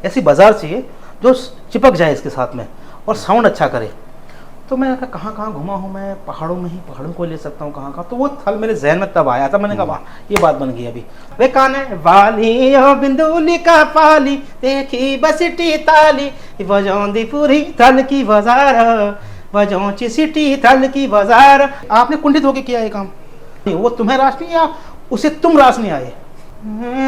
ऐसी बाजार चाहिए जो चिपक जाए इसके साथ में और साउंड अच्छा करे। तो मैं कहा कहाँ कहाँ घुमा हूँ मैं, पहाड़ों में ही, पहाड़ों को ले सकता हूँ कहाँ कहाँ। तो वो थल मेरे जहन में तब आया था, मैंने कहा वाह ये बात बन गई अभी। वे काने वाली ओ बिंदुली का पाली देखी बसिटी ताली बजौंदी पूरी थल की बाजार बजौची सिटी थल की बाजार। आपने कुंठित होके किया ये काम, वो तुम्हें रास नहीं आया, उसे तुम रास नहीं आए।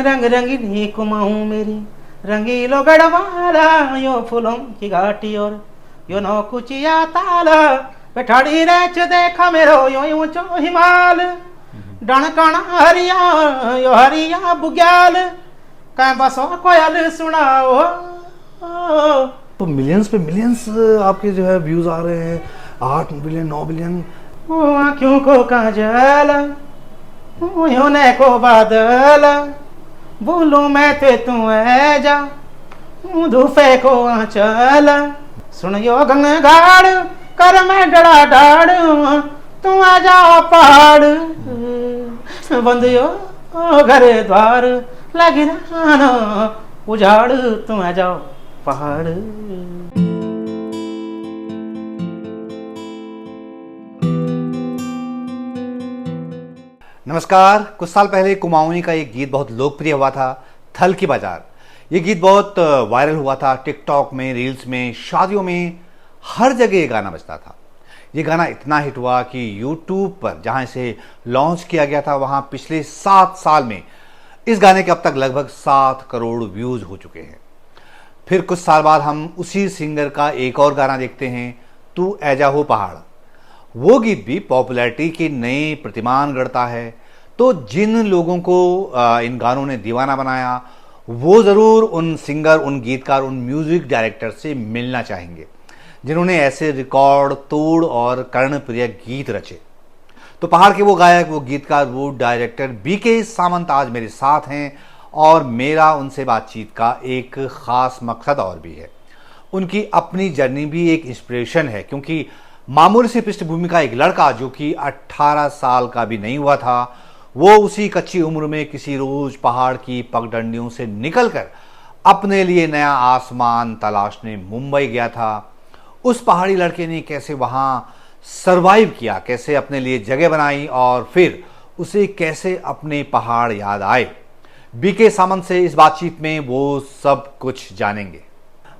रंग रंगीली कुमाऊं मेरी रंगीलो गढ़वाला यो फूलों की घाटी और यो नौ कुचिया ताला बैठाड़ी रेच देखा मेरो यो ऊंचो हिमाल डणकाना हरिया यो हरिया बुग्याल कह बसो कोयल सुनाओ। तो मिलियंस पे मिलियंस आपके जो है व्यूज आ रहे हैं, 8 बिलियन 9 बिलियन। ओ आँखों को काजल योने को बादल बोलूं मैं ते तू है जा धूफे को आंचल सुन यो गंगाड़ कर मैं डड़ा डाड़ तू आ जाओ पहाड़ बंद यो घरे द्वार लगी ना उजाड़ तू आ जाओ पहाड़। नमस्कार। कुछ साल पहले कुमाऊनी का एक गीत बहुत लोकप्रिय हुआ था, थल की बाजार। ये गीत बहुत वायरल हुआ था, टिकटॉक में, रील्स में, शादियों में, हर जगह ये गाना बजता था। ये गाना इतना हिट हुआ कि यूट्यूब पर जहां इसे लॉन्च किया गया था वहां पिछले 7 साल में इस गाने के अब तक लगभग 7 करोड़ व्यूज हो चुके हैं। फिर कुछ साल बाद हम उसी सिंगर का एक और गाना देखते हैं, तू ऐजा हो पहाड़। वो गीत भी पॉपुलैरिटी के नए प्रतिमान गढ़ता है। तो जिन लोगों को इन गानों ने दीवाना बनाया वो ज़रूर उन सिंगर, उन गीतकार, उन म्यूजिक डायरेक्टर से मिलना चाहेंगे जिन्होंने ऐसे रिकॉर्ड तोड़ और कर्णप्रिय गीत रचे। तो पहाड़ के वो गायक, वो गीतकार, वो डायरेक्टर बीके सामंत आज मेरे साथ हैं और मेरा उनसे बातचीत का एक ख़ास मकसद और भी है। उनकी अपनी जर्नी भी एक इंस्पिरेशन है, क्योंकि मामूली सी पृष्ठभूमि का एक लड़का जो कि 18 साल का भी नहीं हुआ था, वो उसी कच्ची उम्र में किसी रोज पहाड़ की पगडंडियों से निकलकर अपने लिए नया आसमान तलाशने मुंबई गया था। उस पहाड़ी लड़के ने कैसे वहां सरवाइव किया, कैसे अपने लिए जगह बनाई और फिर उसे कैसे अपने पहाड़ याद आए, बीके सामंत से इस बातचीत में वो सब कुछ जानेंगे।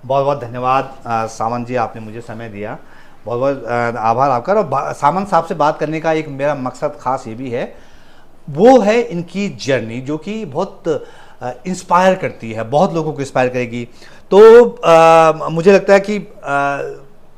बहुत बहुत धन्यवाद सामंत जी, आपने मुझे समय दिया। बहुत बहुत आभार आपका। और सामंत साहब से बात करने का एक मेरा मकसद खास ये भी है, वो है इनकी जर्नी जो कि बहुत इंस्पायर करती है, बहुत लोगों को इंस्पायर करेगी। तो मुझे लगता है कि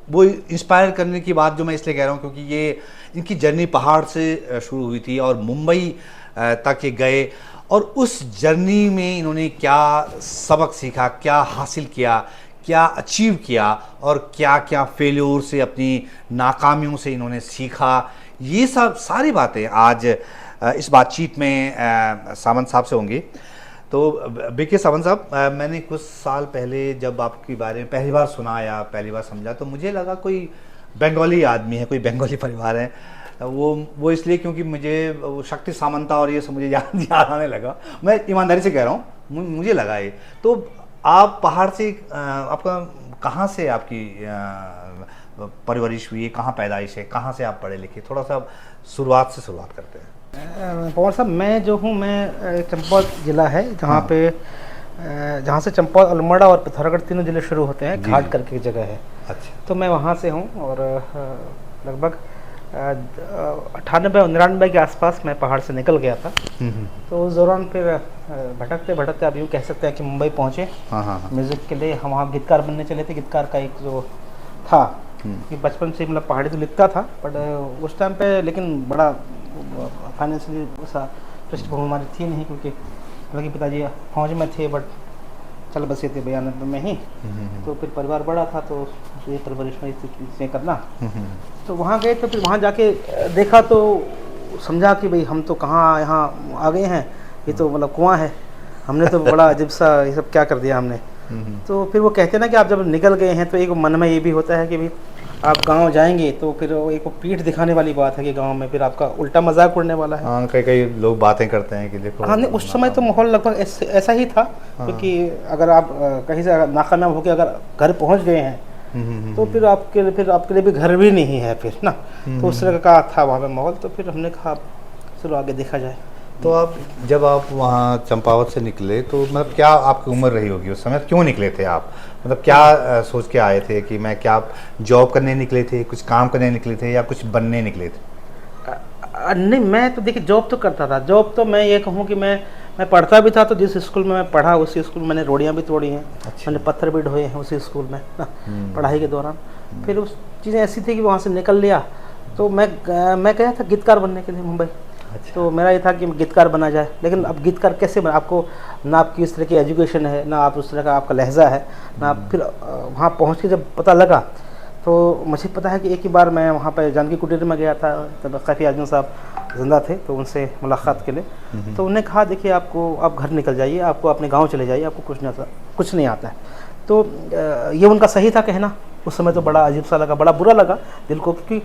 वो इंस्पायर करने की बात जो मैं इसलिए कह रहा हूँ क्योंकि ये इनकी जर्नी पहाड़ से शुरू हुई थी और मुंबई तक ये गए और उस जर्नी में इन्होंने क्या सबक सीखा, क्या हासिल किया, क्या अचीव किया और क्या क्या फेल्योर से, अपनी नाकामियों से इन्होंने सीखा, ये सब सारी बातें आज इस बातचीत में सामंत साहब से होंगी। तो बीके सामंत साहब, मैंने कुछ साल पहले जब आपके बारे में पहली बार सुना या पहली बार समझा तो मुझे लगा कोई बंगाली आदमी है, कोई बंगाली परिवार है। वो इसलिए क्योंकि मुझे वो शक्ति सामंता और ये सब मुझे याद आने लगा। मैं ईमानदारी से कह रहा हूँ, मुझे लगा ये। तो आप पहाड़ से, आपका कहाँ से आपकी परवरिश हुई, कहाँ पैदाइश है, कहाँ से आप पढ़े लिखे, थोड़ा सा शुरुआत से शुरुआत करते हैं। पवन साहब, मैं जो हूँ, मैं चंपावत ज़िला है जहाँ पे जहाँ से चंपावत, अल्मोड़ा और पिथौरागढ़ तीनों ज़िले शुरू होते हैं, घाट करके एक जगह है। अच्छा। तो मैं वहाँ से हूँ और लगभग 98-99 के आसपास मैं पहाड़ से निकल गया था। तो उस दौरान फिर भटकते भटकते आप यूँ कह सकते हैं कि मुंबई पहुँचे म्यूज़िक के लिए। हम वहाँ गीतकार बनने चले थे। गीतकार का एक जो था कि बचपन से मतलब पहाड़ी तो लिखता था, बट उस टाइम पे लेकिन बड़ा फाइनेंशियली ऐसा पृष्ठभूमि हमारी थी नहीं, क्योंकि हालांकि पिताजी फौज में थे, बट चल बसे थे बयानत में ही। तो फिर परिवार बड़ा था तो ये परवरिश में इसे करना। तो वहाँ गए, तो फिर वहाँ जाके देखा तो समझा कि भाई हम तो कहाँ यहाँ आ गए हैं, ये तो मतलब कुआं है। हमने तो बड़ा अजीब सा ये सब क्या कर दिया हमने। तो फिर वो कहते हैं ना कि आप जब निकल गए हैं तो एक मन में ये भी होता है कि भाई आप गांव जाएंगे तो फिर वो एक वो पीठ दिखाने वाली बात है कि गांव में फिर आपका उल्टा मजाक उड़ने वाला है। हाँ, कई कई लोग बातें करते हैं कि देखो। हाँ नहीं, उस समय तो माहौल लगभग ऐसा ही था, क्योंकि अगर आप कहीं से अगर नाकामयाब होकर अगर घर पहुंच गए हैं तो फिर आपके लिए भी घर भी नहीं है फिर ना। तो उस तरह का था वहाँ पे माहौल। तो फिर हमने कहा चलो आगे देखा जाए। तो आप जब आप वहाँ चंपावत से निकले तो मतलब क्या आपकी उम्र रही होगी उस समय, क्यों निकले थे आप, मतलब क्या सोच के आए थे कि मैं क्या जॉब करने निकले थे, कुछ काम करने निकले थे या कुछ बनने निकले थे? नहीं, मैं तो देखिए जॉब तो करता था। जॉब तो मैं ये कहूँ कि मैं पढ़ता भी था, तो जिस स्कूल में मैं पढ़ा उसी स्कूल में मैंने रोड़ियाँ भी तोड़ी हैं। अच्छा। मैंने पत्थर भी ढोए हैं उसी स्कूल में ना, पढ़ाई के दौरान। फिर उस चीज़ें ऐसी थी कि वहाँ से निकल लिया तो मैं गया था गीतकार बनने के लिए मुंबई। अच्छा। तो मेरा ये था कि गीतकार बना जाए, लेकिन अब गीतकार कैसे बना, आपको ना आपकी इस तरह की एजुकेशन है, ना आप उस तरह का आपका लहजा है, ना आप फिर वहाँ पहुँच के जब पता लगा तो मुझे पता है कि एक ही बार मैं वहाँ पे जानकी कुटीर में गया था, तब काफ़ी आजम साहब जिंदा थे, तो उनसे मुलाकात के लिए। तो उन्होंने कहा देखिए आपको आप घर निकल जाइए, आपको अपने गाँव चले जाइए, आपको कुछ नहीं आता है। तो ये उनका सही था कहना। उस समय तो बड़ा अजीब सा लगा, बड़ा बुरा लगा दिल को, क्योंकि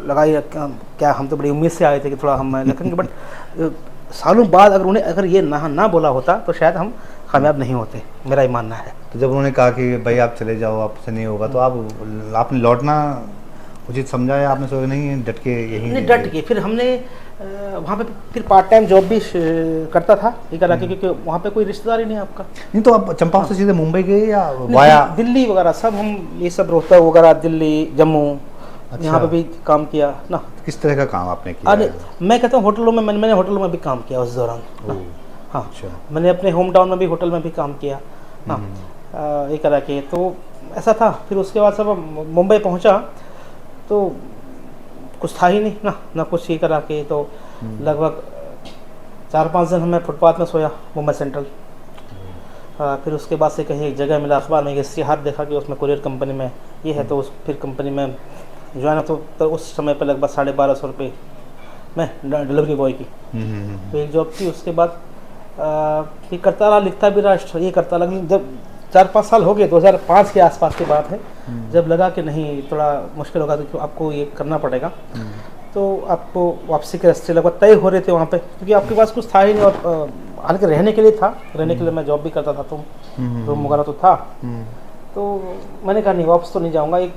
लगा ये क्या हम तो बड़ी उम्मीद से आए थे कि थोड़ा हम लिखेंगे, बट सालों बाद अगर ये ना बोला होता तो शायद हम कामयाब नहीं होते, मेरा ये मानना है। तो जब उन्होंने कहा कि भाई आप चले जाओ, आपसे नहीं होगा, तो आपने लौटना उचित समझा या आपने सोचा नहीं डट के यहीं? नहीं, डट के फिर हमने वहाँ पे फिर पार्ट टाइम जॉब भी करता था ये करा के, क्योंकि वहाँ पे कोई रिश्तेदार ही नहीं आपका। नहीं, तो आप चंपावत से सीधे मुंबई गए या वाया? दिल्ली वगैरह सब, हम ये सब रोहतक वगैरह, दिल्ली, जम्मू, अच्छा। यहाँ पे भी काम किया ना। किस तरह का काम आपने किया? अरे मैं कहता हूँ होटलों में, मैंने होटलों में भी काम किया उस दौरान ना। हाँ, अच्छा। मैंने अपने होम टाउन में भी होटल में भी काम किया हाँ, ये करा के। तो ऐसा था। फिर उसके बाद सब मुंबई पहुँचा तो कुछ था ही नहीं ना कुछ ये करा के। तो लगभग 4-5 दिन मैं फुटपाथ में सोया मुंबई सेंट्रल। फिर उसके बाद से कहीं एक जगह मिला, अखबार में इश्तिहार देखा कि उसमें कुरियर कंपनी में ये है, तो उस फिर कंपनी में ज्वाइन। तो उस समय पर लगभग 1250 रुपये में डिलीवरी बॉय की तो एक जॉब थी। उसके बाद ये करता रहा, लिखता भी रहा, ये करता रहा। जब 4-5 साल हो गए, 2005 के आसपास की बात है, जब लगा कि नहीं थोड़ा मुश्किल होगा तो आपको ये करना पड़ेगा, तो आपको वापसी के रास्ते लगभग तय हो रहे थे वहाँ पे, क्योंकि आपके पास कुछ था ही नहीं। और हालांकि रहने के लिए था, रहने के लिए मैं जॉब भी करता था, तो रूम वगैरह तो था। तो मैंने कहा नहीं, वापस तो नहीं जाऊँगा। एक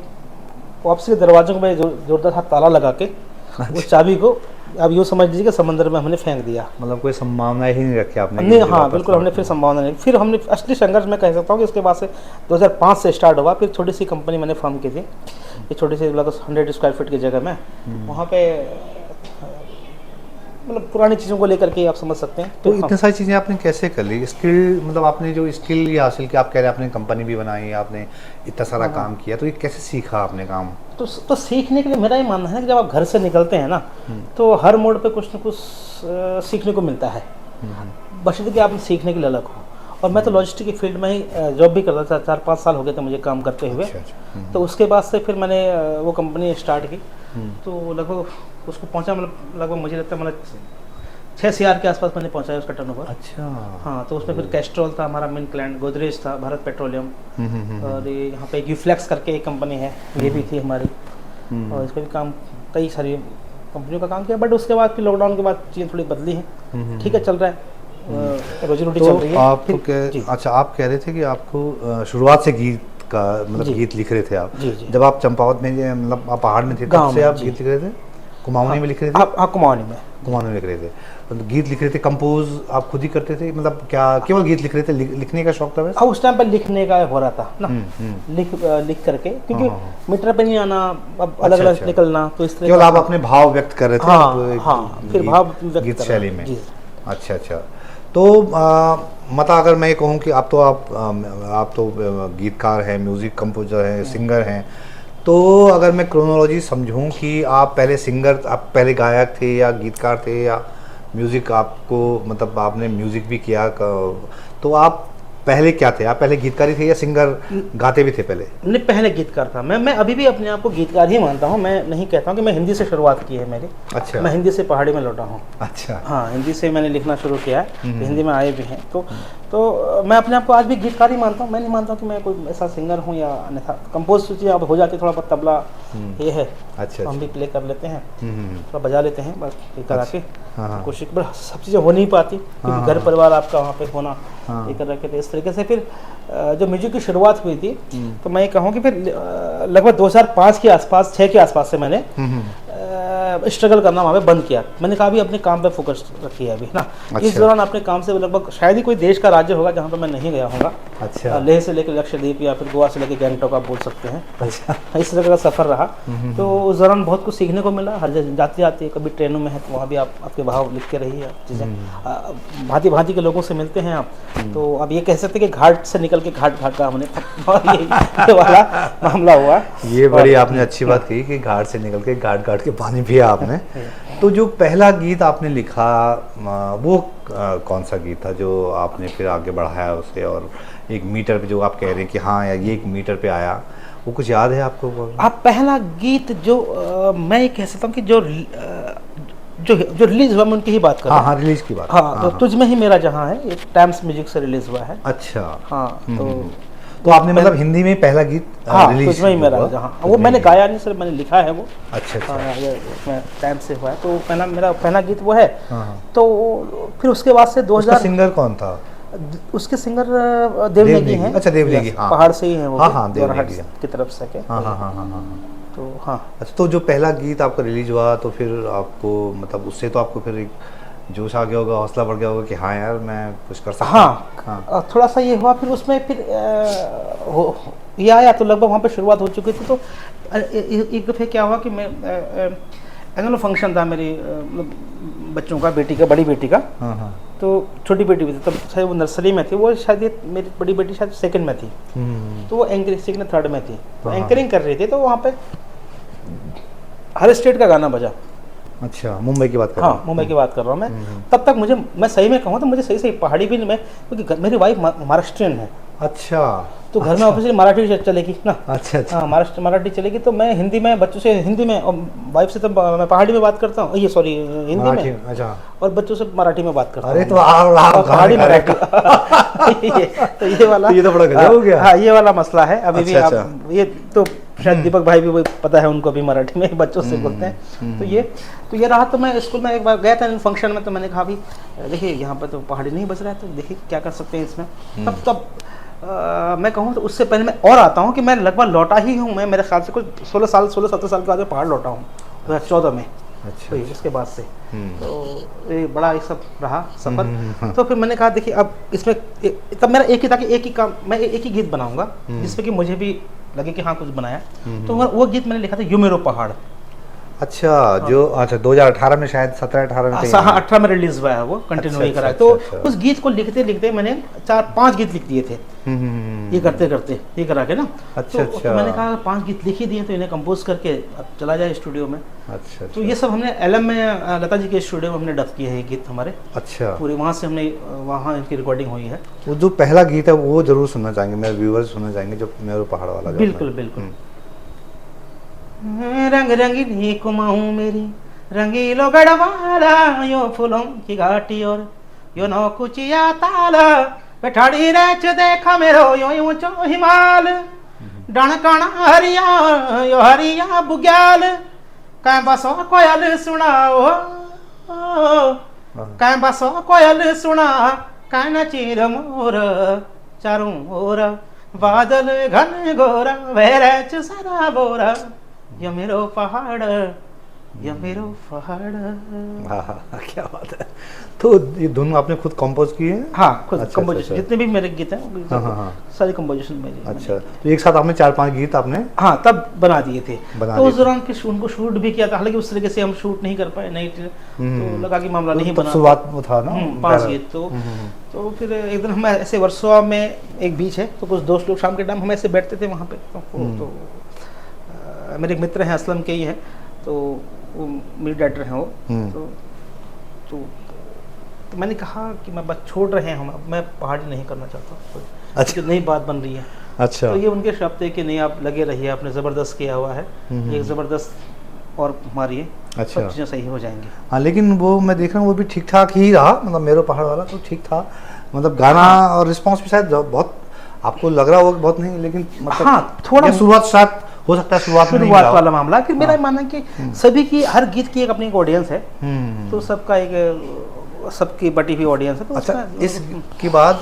वापसी के दरवाजों को मैं जोरदार हाथ ताला लगा के उस चाबी को अब यूँ समझ लीजिए कि समंदर में हमने फेंक दिया। मतलब कोई संभावना ही नहीं रखी आपने? नहीं, हाँ बिल्कुल, हमने फिर संभावना नहीं। फिर हमने असली संघर्ष में कह सकता हूँ कि इसके बाद से 2005 से स्टार्ट हुआ। फिर छोटी सी कंपनी मैंने फॉर्म की थी, ये छोटी सी लगभग 100 स्क्वायर फीट की जगह में। वहाँ पे मतलब पुरानी चीज़ों को लेकर के आप समझ सकते हैं। तो इतनी सारी चीज़ें आपने कैसे कर ली? स्किल, मतलब आपने जो स्किल ये हासिल किया, आप कह रहे हैं आपने कंपनी भी बनाई, आपने इतना सारा काम किया, तो ये कैसे सीखा आपने काम? तो सीखने के लिए मेरा ये मानना है कि जब आप घर से निकलते हैं ना, तो हर मोड़ पे कुछ न कुछ सीखने को मिलता है, बशर्ते कि आप सीखने के लिए अलग हो। और मैं तो लॉजिस्टिक की फील्ड में ही जॉब भी करता था, 4-5 साल हो गए थे मुझे काम करते हुए। अच्छा। तो उसके बाद से फिर मैंने वो कंपनी स्टार्ट की। तो लगभग उसको पहुंचा, मतलब लगभग मुझे लगता है मतलब 6 CR के आसपास मैंने पहुंचाया उसका टर्नओवर। अच्छा। हाँ, तो उसमें फिर कैस्ट्रॉल था हमारा मेन क्लाइंट, गोदरेज था, भारत पेट्रोलियम, और ये यहाँ पे यूफ्लेक्स करके एक कंपनी है, ये भी थी हमारी। और इस पर भी काम, कई सारी कंपनियों का काम किया। बट उसके बाद फिर लॉकडाउन के बाद चीज़ें थोड़ी बदली हैं। ठीक है, चल रहा है, रोजी रोटी चल रही है। आप अच्छा, आप कह रहे थे कि आपको शुरुआत से गीत का मतलब गीत लिख रहे थे आप? जी। जब आप चंपावत में, मतलब आप पहाड़ में थे, तब से आप गीत लिख रहे थे? कुमाऊनी में लिख रहे थे? हाँ, कुमाऊनी में लिख रहे थे। मतलब गीत लिख रहे थे, कंपोज आप खुद ही करते थे? मतलब क्या केवल गीत लिख रहे थे, लिखने का शौक था वैसे? हाँ, उस टाइम पर लिखने का हो रहा था ना, लिख करके, क्योंकि मीटर पे नहीं आना, अब अलग अलग निकलना, तो इस तरह केवल आप अपने भाव व्यक्त कर रहे थे? हाँ, फिर भाव व्यक्त गीत शैली में। अच्छा। तो मतलब अगर मैं ये कहूँ कि आप तो गीतकार हैं, म्यूज़िक कंपोजर हैं, सिंगर हैं, तो अगर मैं क्रोनोलॉजी समझूं कि आप पहले गायक थे या गीतकार थे, या म्यूज़िक आपको, मतलब आपने म्यूज़िक भी किया, तो आप पहले क्या थे? आप पहले गीतकारी थे या सिंगर, गाते भी थे पहले? नहीं, पहले गीतकार था मैं अभी भी अपने आप को गीतकार ही मानता हूँ। मैं नहीं कहता हूँ कि मैं हिंदी से शुरुआत की है मेरी। अच्छा। मैं हिंदी से पहाड़ी में लौटा हूँ। अच्छा। हाँ, हिंदी से मैंने लिखना शुरू किया है, हिंदी में आए भी हैं। तो तो मैं अपने आप को आज भी गीतकार ही मानता हूँ। मैं नहीं मानता कि मैं कोई ऐसा सिंगर हूँ या अन्यथा। कंपोज चीज़ें अब हो जाती है, थोड़ा बहुत तबला ये है, अच्छा तो हम भी अच्छा। प्ले कर लेते हैं, थोड़ा बजा लेते हैं बस ये करा के। हाँ हाँ कोशिश पर सब चीज़ें हो नहीं पाती क्योंकि हाँ, घर हाँ। परिवार आपका वहाँ पे होना हाँ। ये कर रखे थे। इस तरीके से फिर जो म्यूजिक की शुरुआत हुई थी, तो मैं ये कहूँ कि फिर लगभग 2005 के आसपास, 6 के आसपास से मैंने स्ट्रगल करना वहाँ पे बंद किया। मैंने कहा अभी अपने काम पे फोकस रखिए अभी ना। इस अच्छा। दौरान अपने काम से लगभग शायद ही कोई देश का राज्य होगा जहाँ पे मैं नहीं गया होगा। अच्छा लेह से लेकर लक्षद्वीप या फिर गोवा से लेकर गैंगटॉक आप बोल सकते हैं। अच्छा। इस तरह का सफ़र रहा। तो उस दौरान बहुत कुछ सीखने को मिला। हर जगह जाते जाते कभी ट्रेनों में है तो वहाँ भी आप आपके भाव लिख के रहिए, चीज़ें भांति भांति के लोगों से मिलते हैं आप। तो अब ये कह सकते हैं कि घाट से निकल के घाट घाट का हमने ये वाला मामला हुआ। ये बड़ी आपने अच्छी बात कही कि घाट से निकल के घाट घाट के पानी पिया आपने। तो जो पहला गीत आपने लिखा वो कौन सा गीत था जो आपने फिर आगे बढ़ाया उसे, और 1 मीटर पे जो आप कह रहे हैं कि हाँ यार ये 1 मीटर पे आया, वो कुछ याद है आपको? आप पहला गीत जो मैं ये कह सकता हूँ कि जो जो रिलीज हुआ मैं उनकी ही बात कर रहा हाँ हूँ। हाँ रिलीज की बात। हाँ, तो तुझ में ही मेरा जहाँ है, एक टाइम्स म्यूजिक से रिलीज हुआ है। अच्छा। हाँ तो आपने मतलब हिंदी में पहला गीत हाँ रिलीज तुझ में ही मेरा हुआ? जहाँ, तुझ वो में मैंने ही। गाया नहीं सर, मैंने लिखा है वो। अच्छा अच्छा। हाँ, ये उसमें टाइम से हुआ है। तो पहला मेरा पहला गीत वो है। हाँ हाँ। तो फिर उसके बाद से उसका 2000 सिंगर कौन था? उसके सिंगर देवनेगी हैं। अच्छा, देवनेगी, हाँ। पहाड़ से ही हैं वो हाँ, भी, हाँ, जोरहाट देवनेगी। की तरफ से के। हाँ हाँ हाँ हाँ हाँ। तो हाँ अच्छा, तो जो पहला गीत आपका रिलीज हुआ तो फिर आपको मतलब उससे तो आपको फिर एक जोश आ गया होगा, हौसला बढ़ गया होगा कि हाँ यार मैं कुछ कर सकता हूँ। हाँ थोड़ा सा ये हुआ। फिर उसमें फिर ये आया तो लगभग वहाँ पे शुरुआत हो चुकी थी। तो एक दफ़े क्या हुआ कि मैं एनुअल फंक्शन था मेरी मतलब बच्चों का, बेटी का, बड़ी बेटी का। हाँ हाँ। तो छोटी बेटी भी थी तब, शायद वो नर्सरी में थी, वो शायद ये मेरी बड़ी बेटी शायद सेकंड में थी। तो वो एंकरिंग, सेकंड थर्ड में थी, तो हाँ। एंकरिंग कर रही थी। तो वहाँ पे हर स्टेट का गाना बजा। अच्छा, मुंबई की बात कर रहे हाँ हैं? मुंबई की बात कर रहा हूँ मैं। तब तक मुझे, मैं सही में कहूँ तो मुझे सही पहाड़ी भी नहीं, मैं क्योंकि मेरी वाइफ महाराष्ट्रियन है। अच्छा। तो घर में ऑब्वियसली मराठी चलेगी ना। अच्छा अच्छा। हाँ मराठी चलेगी। तो मैं हिंदी में बच्चों से हिंदी में, और वाइफ से तो मैं पहाड़ी में बात करता हूँ, ये सॉरी हिंदी मराठी में, अच्छा। और बच्चों से मराठी में बात करता हूँ। अरे तो आप पहाड़ी मराठी तो ये वाला, ये तो बड़ा गजब हो गया। हाँ ये वाला मसला है अभी भी। अच्छा, आप ये तो शायद दीपक भाई भी वही पता है उनको भी, मराठी में बच्चों से बोलते हैं। तो ये रहा। तो मैं स्कूल में एक बार गया था फंक्शन में, तो मैंने कहा भी देखिए यहाँ पर तो पहाड़ी नहीं बज रहा है, तो देखिए क्या कर सकते हैं इसमें। तब मैं कहूँ तो उससे पहले मैं और आता हूँ कि मैं लगभग लौटा ही हूँ। मैं मेरे ख्याल से कुछ 16-17 साल के बाद पहाड़ लौटा हूँ 2014 में। अच्छा। तो उसके बाद से तो ये बड़ा ये सब रहा सफर। तो फिर मैंने कहा देखिए अब इसमें तब मेरा एक ही था कि एक ही काम, मैं एक ही गीत बनाऊंगा जिसमें कि मुझे भी लगे कि हाँ कुछ बनाया। तो वो गीत मैंने लिखा था यू मेरो पहाड़। अच्छा, जो अच्छा 2018 में शायद 17-18 में हाँ 18 में रिलीज हुआ है वो, कंटिन्यू अच्छा, ही करा है। अच्छा, तो अच्छा। उस गीत को लिखते लिखते मैंने 4-5 गीत लिख दिए थे ये करते करते, ये करा के ना। अच्छा, तो अच्छा। मैंने कहा 5 गीत लिख ही दिए तो इन्हें कंपोज करके अब चला जाए स्टूडियो में। अच्छा तो ये सब हमने एलएम में लता जी के स्टूडियो में हमने डब किए हैं ये गीत हमारे अच्छा। पूरे, वहाँ से हमने वहाँ इनकी रिकॉर्डिंग हुई है। वो जो पहला गीत है वो जरूर सुनना चाहेंगे, मेरे व्यूअर्स सुनना चाहेंगे, जो मेरो पहाड़ वाला जो बिल्कुल आपने- बिल्कुल। रंग रंगीनी कुमाऊं मेरी रंगीलो गढ़वाला, यो फूलों की घाटी और यो नौकुचिया ताला, बैठाड़ी रेच देखा मेरो यो ऊंचो हिमाल, डणकणा हरिया यो हरिया बुग्याल, कै बसो कोयल सुनाओ, कै बसो कोयल सुना, कै नचीर मोर चारों ओर, बादल घन गोरा वह सारा बोरा, ये मेरो पहाड़, ये मेरो पहाड़। हाँ हाँ, क्या बात है। तो ये धुन आपने खुद कंपोज की है? हाँ खुद अच्छा, कंपोजिशन, अच्छा। जितने भी मेरे गीत हैं हाँ, हाँ, हाँ। सारी कंपोजिशन मेरी। अच्छा, तो एक साथ आपने 4-5 गीत आपने हाँ तब बना दिए थे। बना तो दिए उस दौरान उनको शूट भी किया था, हालांकि उस तरीके से हम शूट नहीं कर पाए, नहीं तो लगा कि मामला नहीं तब बना। शुरुआत में था ना 5 गीत। तो फिर एक दिन हम ऐसे वर्सोवा में एक बीच है, तो कुछ दोस्त लोग शाम के टाइम हम ऐसे बैठते थे वहाँ पे। तो मेरे एक मित्र हैं असलम के ही हैं, तो वो मेरे डायरेक्टर हैं वो। तो मैंने कहा कि मैं बस छोड़ रहे हैं हम, अब मैं पहाड़ी नहीं करना चाहता। अच्छा। नई बात बन रही है। अच्छा। तो ये उनके शब्द है कि नहीं आप लगे रहिए, आपने ज़बरदस्त किया हुआ है, एक ज़बरदस्त और मारिए, अच्छा। सब चीज़ें सही हो जाएंगी। हाँ, लेकिन वो मैं देख रहा हूँ वो भी ठीक ठाक ही रहा, मतलब मेरो पहाड़ वाला तो ठीक था, मतलब गाना और रिस्पॉन्स भी शायद बहुत आपको लग रहा होगा बहुत नहीं, लेकिन मतलब हाँ, थोड़ा या शुरुआत स्टार्ट हो सकता है, शुरुआत में नहीं शुरुआत मिला हो। वाला मामला कि मेरा मानना है कि सभी की हर गीत की एक अपनी एक ऑडियंस है, तो सबका एक सबकी बटी हुई ऑडियंस है, तो अच्छा, उसमें- इसके बाद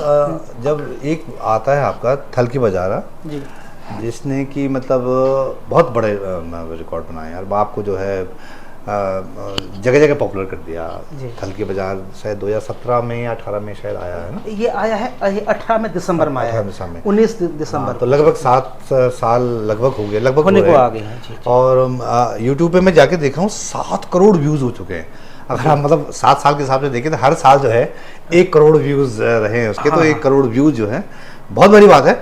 जब एक आता है आपका थल की बजारा, जी जिसने कि मतलब बहुत बड़े रिकॉर्ड बनाए यार, आपको जो है जगह जगह पॉपुलर कर दिया। जी। थल की बाजार शायद 2017 में या 18 में शायद आया है ना। ये आया है 18 में दिसंबर में आया 18 है, दिसंबर में। 19 हाँ, दिसंबर तो लगभग 7 साल लगभग हो गए, लगभग होने हो को रहे आ हैं। गए हैं। जी और यूट्यूब पे मैं जाके देखा हूँ 7 करोड़ व्यूज हो चुके हैं। अगर आप मतलब 7 साल के हिसाब से देखें तो हर साल जो है 1 करोड़ व्यूज रहे हैं उसके, तो हाँ, 1 करोड़ व्यूज जो है बहुत बड़ी बात है।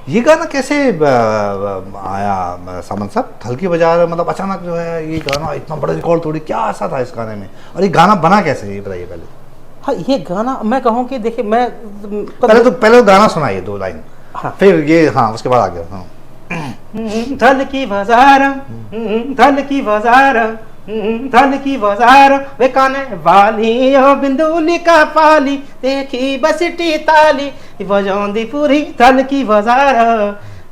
ये गाना कैसे आया सामंत साहब, थल की बाजार, मतलब अचानक जो है ये गाना इतना बड़ा रिकॉर्ड तोड़ी, क्या ऐसा था इस गाने में, और ये गाना बना कैसे, ये बताइए पहले। हाँ, ये गाना मैं कहूँ कि देखिए मैं पहले तो गाना सुनाइए 2 लाइन, हाँ। फिर ये, हाँ उसके बाद आगे। हाँ थल की बाजार, थल की बाजार, थल की बाजार, वे काने वाली ओ बिंदुली का पाली, देखी बसटी ताली बजौंदी पूरी थल की बाजार,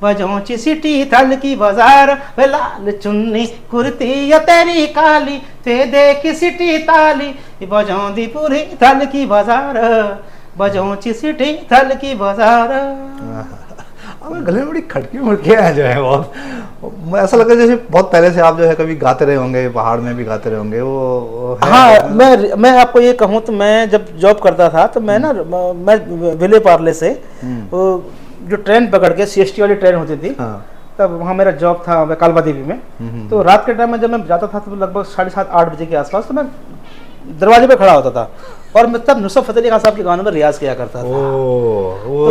बजौची सिटी थल की बाजार, वे लाल चुन्नी कुर्ती या तेरी काली, ते देखी सिटी ताली बजौंदी पूरी थल की बाजार, बजौची सिटी थल की बाजार। हमें गले में बड़ी खटकी मुड़कियाँ हैं जो है बहुत, ऐसा लगता है जैसे बहुत पहले से आप जो है कभी गाते रहे होंगे, पहाड़ में भी गाते रहे होंगे, वो है। हाँ, मैं आपको ये कहूँ तो मैं जब जॉब करता था तो मैं ना मैं विले पार्ले से वो जो ट्रेन पकड़ के CST वाली ट्रेन होती थी, हाँ। तब वहाँ मेरा जॉब था कालबा देवी में। तो रात के टाइम में जब मैं जाता था तो लगभग 7:30-8 बजे के आसपास, तो मैं दरवाजे पे खड़ा होता था और मैं तब नुसरत फतेह अली खान साहब के गानों में रियाज किया करता था। वो